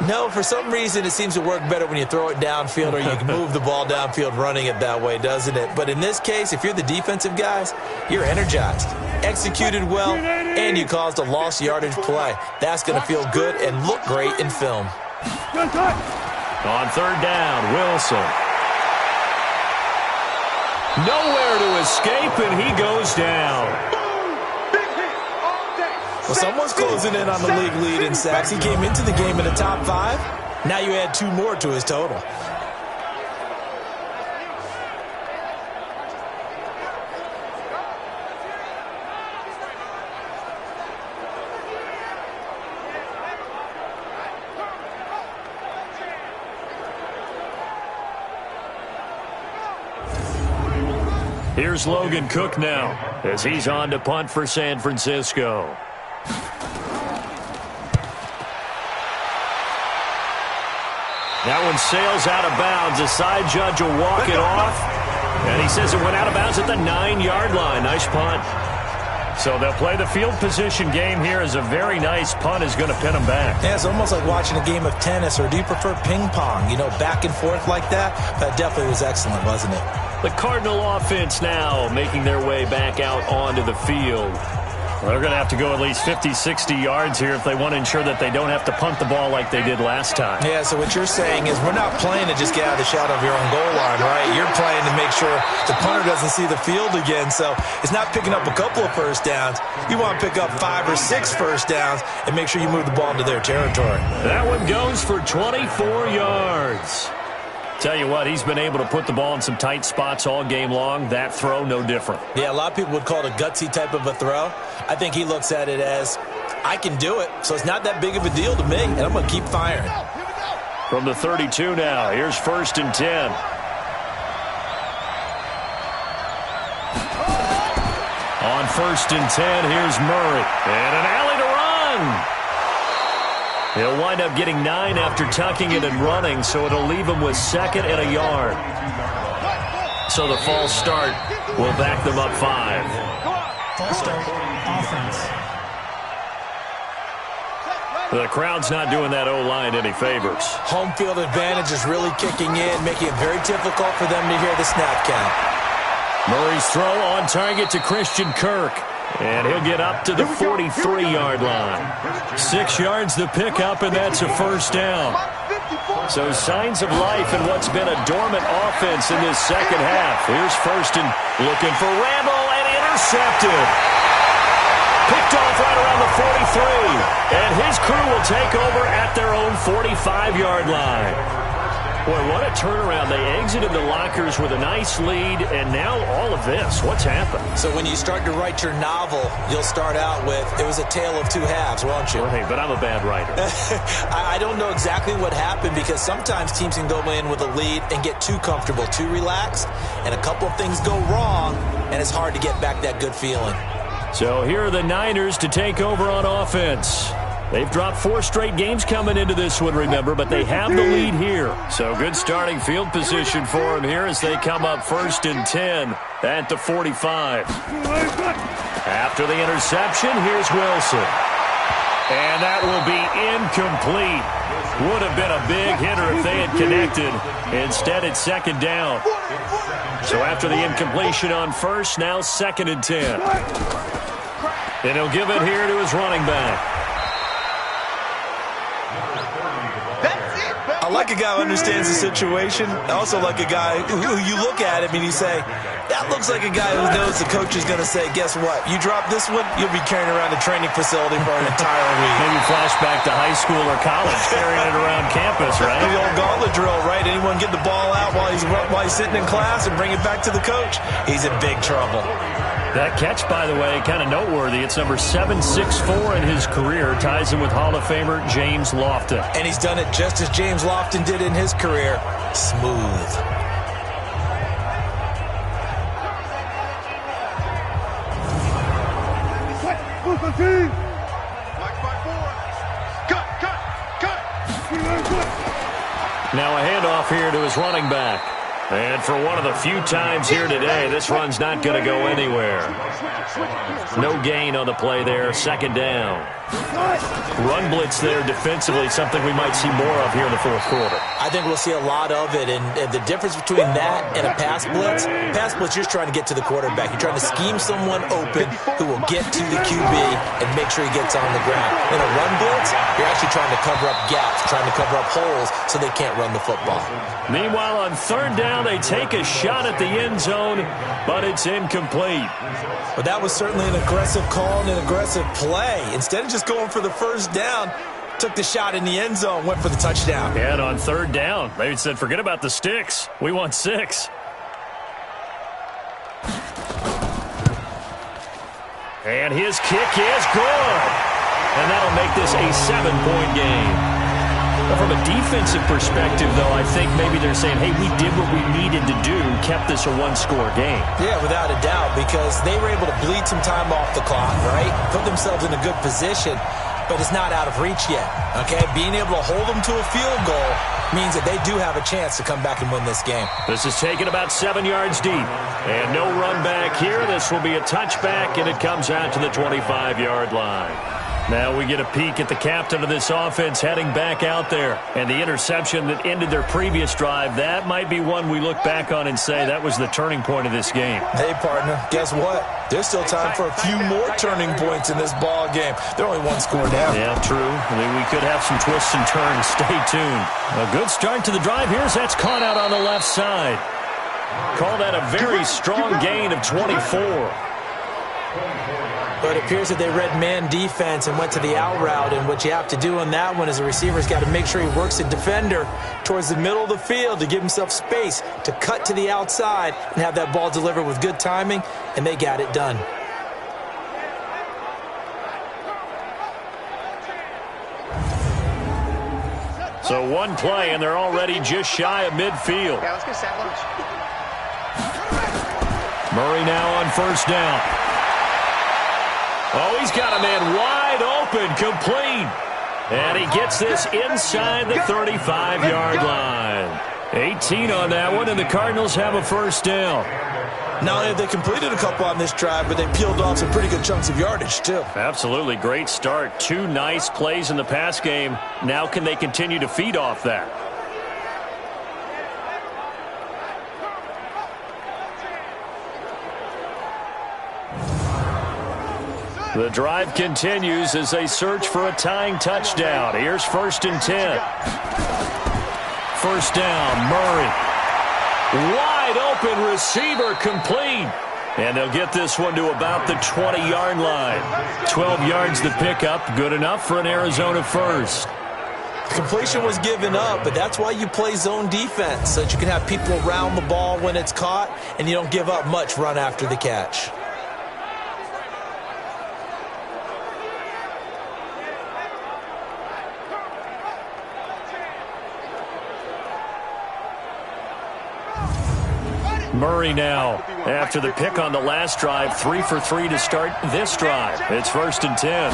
No, for some reason it seems to work better when you throw it downfield or you can move the ball downfield running it that way, doesn't it? But in this case, if you're the defensive guys, you're energized, executed well, and you caused a lost yardage play. That's going to feel good and look great in film. On 3rd down, Wilson. Nowhere to escape, and he goes down. Well, someone's closing in on the league lead in sacks. He came into the game in the top 5. Now you add 2 more to his total. Here's Logan Cook now as he's on to punt for San Francisco. That one sails out of bounds. The side judge will walk it off. And he says it went out of bounds at the 9-yard line. Nice punt. So they'll play the field position game here as a very nice punt is going to pin them back. Yeah, it's almost like watching a game of tennis, or do you prefer ping pong? You know, back and forth like that? That definitely was excellent, wasn't it? The Cardinal offense now making their way back out onto the field. Well, they're going to have to go at least 50, 60 yards here if they want to ensure that they don't have to punt the ball like they did last time. Yeah, so what you're saying is we're not playing to just get out of the shadow of your own goal line, right? You're playing to make sure the punter doesn't see the field again. So it's not picking up a couple of first downs. You want to pick up 5 or 6 first downs and make sure you move the ball into their territory. That one goes for 24 yards. Tell you what, he's been able to put the ball in some tight spots all game long. That throw, no different. Yeah, a lot of people would call it a gutsy type of a throw. I think he looks at it as, I can do it, so it's not that big of a deal to me, and I'm going to keep firing. From the 32 now, here's 1st and 10. On 1st and 10, here's Murray. And an alley to run. He'll wind up getting 9 after tucking it and running, so it'll leave him with 2nd and a yard. So the false start will back them up 5. False start, offense. The crowd's not doing that O-line any favors. Home field advantage is really kicking in, making it very difficult for them to hear the snap count. Murray's throw on target to Christian Kirk. And he'll get up to the 43-yard line. 6 yards the pickup, and that's a first down. So signs of life in what's been a dormant offense in this second half. Here's first and looking for Randall, and intercepted. Picked off right around the 43. And his crew will take over at their own 45-yard line. Boy, what a turnaround. They exited the lockers with a nice lead, and now all of this. What's happened? So when you start to write your novel, you'll start out with, it was a tale of two halves, won't you? Right, but I'm a bad writer. I don't know exactly what happened, because sometimes teams can go in with a lead and get too comfortable, too relaxed, and a couple of things go wrong, and it's hard to get back that good feeling. So here are the Niners to take over on offense. They've dropped 4 straight games coming into this one, remember, but they have the lead here. So good starting field position for them here as they come up 1st and 10 at the 45. After the interception, here's Wilson. And that will be incomplete. Would have been a big hitter if they had connected. Instead, it's 2nd down. So after the incompletion on 1st, now 2nd and 10. And he'll give it here to his running back. I like a guy who understands the situation. I also like a guy who you look at him and you say, that looks like a guy who knows the coach is going to say, guess what? You drop this one, you'll be carrying around the training facility for an entire week. Maybe flashback to high school or college, carrying it around campus, right? The old gauntlet drill, right? Anyone get the ball out while he's sitting in class and bring it back to the coach? He's in big trouble. That catch, by the way, kind of noteworthy. It's number 764 in his career. Ties him with Hall of Famer James Lofton. And he's done it just as James Lofton did in his career. Smooth. Now a handoff here to his running back. And for one of the few times here today, this run's not going to go anywhere. No gain on the play there. 2nd down. Run blitz there defensively, something we might see more of here in the 4th quarter. I think we'll see a lot of it, and the difference between that and a pass blitz, you're just trying to get to the quarterback. You're trying to scheme someone open who will get to the QB and make sure he gets on the ground. In a run blitz, you're actually trying to cover up gaps, trying to cover up holes so they can't run the football. Meanwhile, on 3rd down, they take a shot at the end zone, but it's incomplete. But that was certainly an aggressive call and an aggressive play. Instead of just going for the 1st down, took the shot in the end zone, went for the touchdown. Yeah, and on 3rd down, they said, forget about the sticks. We want 6. And his kick is good. And that'll make this a 7-point game. From a defensive perspective, though, I think maybe they're saying, hey, we did what we needed to do, kept this a 1-score game. Yeah, without a doubt, because they were able to bleed some time off the clock, right? Put themselves in a good position, but it's not out of reach yet, okay? Being able to hold them to a field goal means that they do have a chance to come back and win this game. This is taken about 7 yards deep. And no run back here. This will be a touchback, and it comes out to the 25-yard line. Now we get a peek at the captain of this offense heading back out there. And the interception that ended their previous drive, that might be one we look back on and say that was the turning point of this game. Hey, partner, guess what? There's still time for a few more turning points in this ball game. They're only 1 score down. Yeah, true. I mean, we could have some twists and turns. Stay tuned. A good start to the drive here as that's caught out on the left side. Call that a very strong gain of 24. But it appears that they read man defense and went to the out route. And what you have to do on that one is the receiver's got to make sure he works the defender towards the middle of the field to give himself space to cut to the outside and have that ball delivered with good timing, and they got it done. So one play, and they're already just shy of midfield. Yeah, let's go set lunch. Murray now on 1st down. Oh, he's got a man wide open, complete. And he gets this inside the 35-yard line. 18 on that one, and the Cardinals have a first down. Not only have they completed a couple on this drive, but they peeled off some pretty good chunks of yardage, too. Absolutely great start. 2 nice plays in the pass game. Now can they continue to feed off that? The drive continues as they search for a tying touchdown. Here's 1st and 10. First down, Murray. Wide open receiver, complete. And they'll get this one to about the 20-yard line. 12 yards to pick up. Good enough for an Arizona first. Completion was given up, but that's why you play zone defense, so that you can have people around the ball when it's caught, and you don't give up much run after the catch. Murray now, after the pick on the last drive, 3 for 3 to start this drive. It's 1st and 10.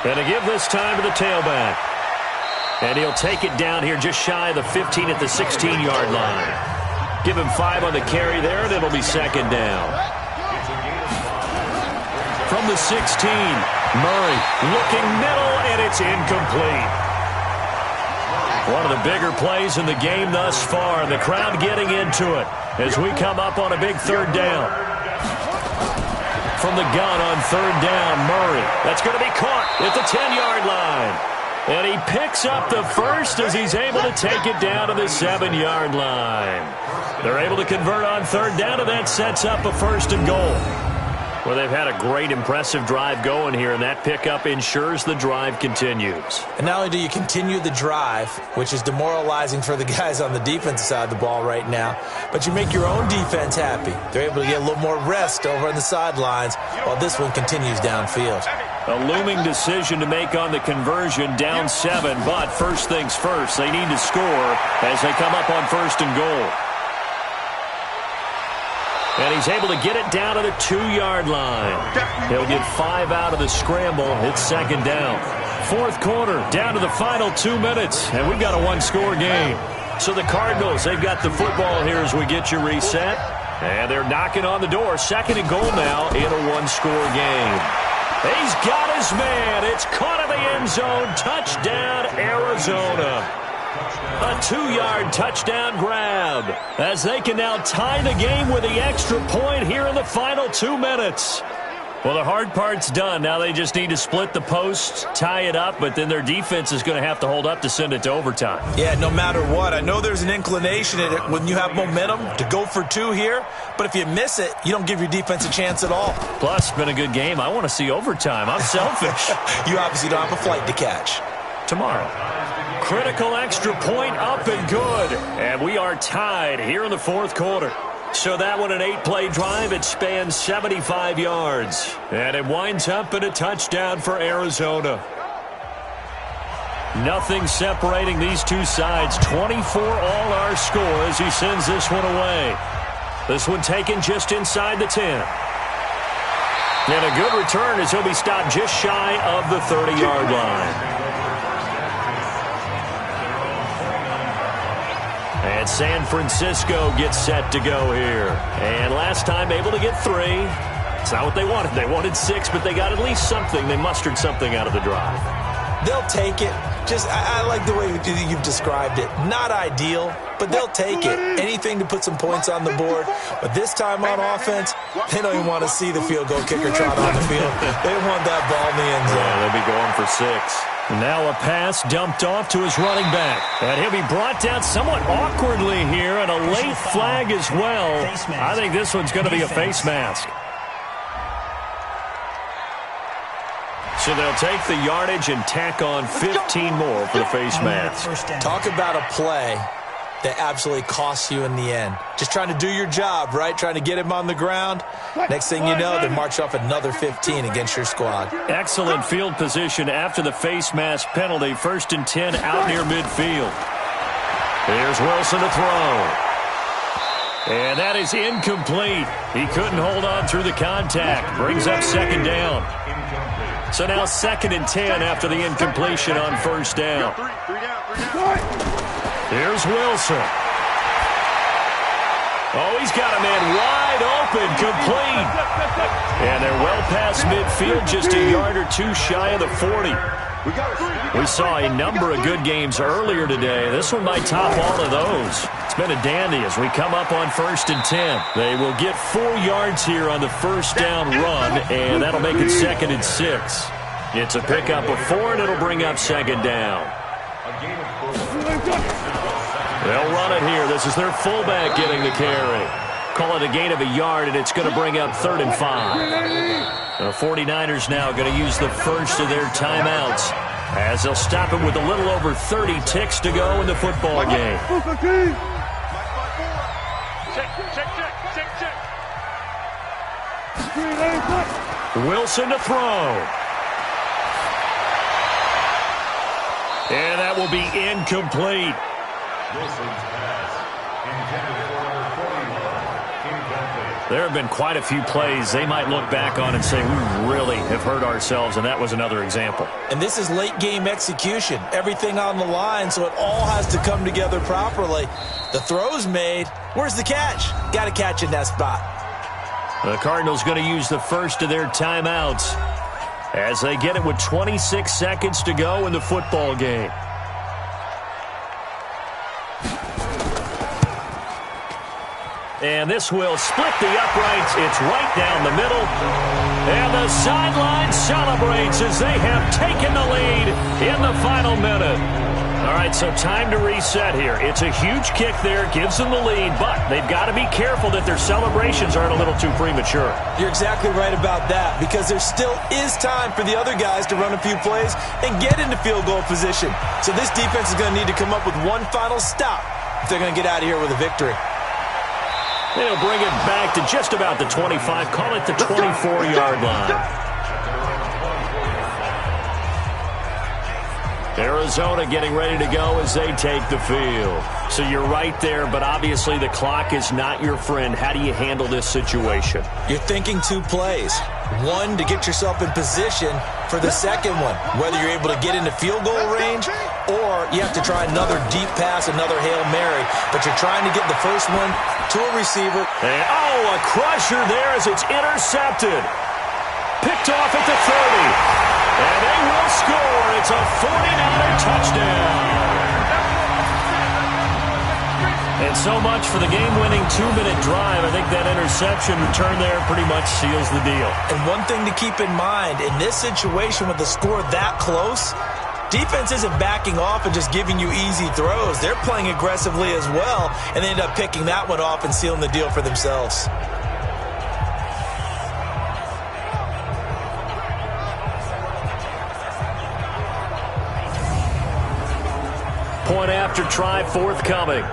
And to give this time to the tailback. And he'll take it down here just shy of the 15 at the 16-yard line. Give him 5 on the carry there, and it'll be 2nd down. From the 16, Murray looking middle, and it's incomplete. One of the bigger plays in the game thus far, and the crowd getting into it as we come up on a big 3rd down. From the gun on 3rd down, Murray. That's going to be caught at the 10-yard line. And he picks up the first as he's able to take it down to the 7-yard line. They're able to convert on 3rd down, and that sets up a 1st and goal. Well, they've had a great, impressive drive going here, and that pickup ensures the drive continues. And not only do you continue the drive, which is demoralizing for the guys on the defensive side of the ball right now, but you make your own defense happy. They're able to get a little more rest over on the sidelines while this one continues downfield. A looming decision to make on the conversion, down 7, but first things first, they need to score as they come up on 1st and goal. And he's able to get it down to the 2-yard line. He'll get 5 out of the scramble. It's 2nd down. 4th quarter, down to the final 2 minutes, and we've got a 1-score game. So the Cardinals, they've got the football here as we get you reset. And they're knocking on the door. 2nd and goal now in a 1-score game. He's got his man. It's caught in the end zone. Touchdown, Arizona. A 2-yard touchdown grab as they can now tie the game with the extra point here in the final 2 minutes. Well, the hard part's done. Now they just need to split the post, tie it up, but then their defense is going to have to hold up to send it to overtime. Yeah, no matter what. I know there's an inclination in it when you have momentum to go for 2 here, but if you miss it, you don't give your defense a chance at all. Plus, it's been a good game. I want to see overtime. I'm selfish. You obviously don't have a flight to catch. Tomorrow. Critical extra point up and good. And we are tied here in the 4th quarter. So that one an 8-play drive. It spans 75 yards. And it winds up in a touchdown for Arizona. Nothing separating these two sides. 24 all our score as he sends this one away. This one taken just inside the 10. And a good return as he'll be stopped just shy of the 30-yard line. And San Francisco gets set to go here. And last time able to get 3. It's not what they wanted. They wanted 6, but they got at least something. They mustered something out of the drive. They'll take it. I like the way you've described it. Not ideal, but they'll take it. Anything to put some points on the board. But this time on offense, they don't even want to see the field goal kicker trot on the field. They want that ball in the end zone. Yeah, they'll be going for 6. Now a pass dumped off to his running back. And he'll be brought down somewhat awkwardly here, and a late flag as well. I think this one's going to be a face mask. So they'll take the yardage and tack on 15 more for the face mask. Talk about a play that absolutely costs you in the end. Just trying to do your job, right? Trying to get him on the ground. Next thing you know, they march off another 15 against your squad. Excellent field position after the face mask penalty. 1st and 10 out near midfield. Here's Wilson to throw. And that is incomplete. He couldn't hold on through the contact. Brings up 2nd down. So now 2nd and 10 after the incompletion on 1st down. Here's Wilson. Oh, he's got a man wide open, complete. And they're well past midfield, just a yard or two shy of the 40. We saw a number of good games earlier today. This one might top all of those. It's been a dandy as we come up on 1st and 10. They will get 4 yards here on the first down run, and that'll make it 2nd and 6. It's a pickup of 4, and it'll bring up 2nd down. They'll run it here. This is their fullback getting the carry. Call it a gain of a yard, and it's going to bring up 3rd and 5. The 49ers now going to use the first of their timeouts as they'll stop it with a little over 30 ticks to go in the football game. Wilson to throw. And that will be incomplete. There have been quite a few plays they might look back on and say, we really have hurt ourselves, and that was another example. And this is late game execution. Everything on the line, so it all has to come together properly. The throw's made. Where's the catch? Got to catch in that spot. The Cardinals going to use the first of their timeouts as they get it with 26 seconds to go in the football game. And this will split the uprights. It's right down the middle. And the sideline celebrates as they have taken the lead in the final minute. All right, so time to reset here. It's a huge kick there, gives them the lead, but they've got to be careful that their celebrations aren't a little too premature. You're exactly right about that, because there still is time for the other guys to run a few plays and get into field goal position. So this defense is going to need to come up with one final stop if they're going to get out of here with a victory. They'll bring it back to just about the 25, call it the 24-yard line. Arizona getting ready to go as they take the field. So you're right there, but obviously the clock is not your friend. How do you handle this situation? You're thinking 2 plays. One, to get yourself in position for the second one, whether you're able to get into field goal range or you have to try another deep pass, another Hail Mary. But you're trying to get the first one to a receiver. And, a crusher there as it's intercepted. Picked off at the 30. And they will score. It's a 49er touchdown. And so much for the game-winning 2-minute drive. I think that interception return there pretty much seals the deal. And one thing to keep in mind, in this situation with the score that close, defense isn't backing off and just giving you easy throws. They're playing aggressively as well, and they end up picking that one off and sealing the deal for themselves. Point after try forthcoming.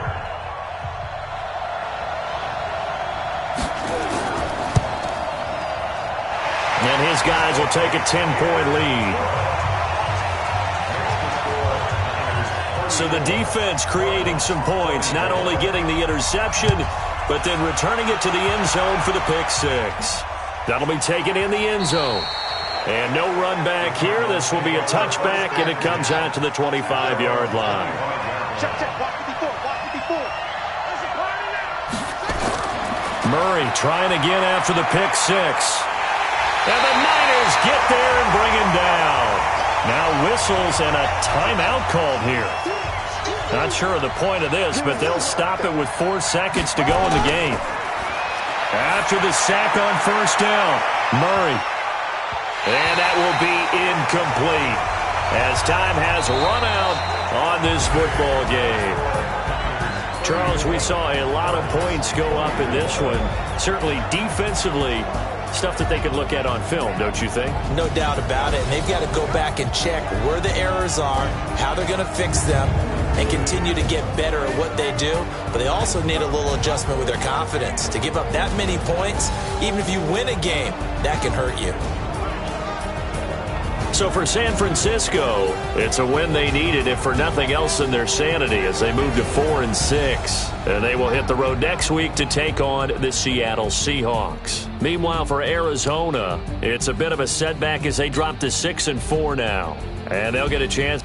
And his guys will take a 10-point lead. So the defense creating some points, not only getting the interception, but then returning it to the end zone for the pick 6. That'll be taken in the end zone. And no run back here. This will be a touchback, and it comes out to the 25-yard line. Murray trying again after the pick 6. And the Niners get there and bring him down. Now whistles and a timeout called here. Not sure of the point of this, but they'll stop it with 4 seconds to go in the game. After the sack on first down, Murray. And that will be incomplete as time has run out on this football game. Charles, we saw a lot of points go up in this one. Certainly defensively, stuff that they could look at on film, don't you think? No doubt about it. And they've got to go back and check where the errors are, how they're going to fix them, and continue to get better at what they do. But they also need a little adjustment with their confidence. To give up that many points, even if you win a game, that can hurt you. So for San Francisco, it's a win they needed, if for nothing else than their sanity, as they move to 4-6. And they will hit the road next week to take on the Seattle Seahawks. Meanwhile, for Arizona, it's a bit of a setback as they drop to 6-4 now. And they'll get a chance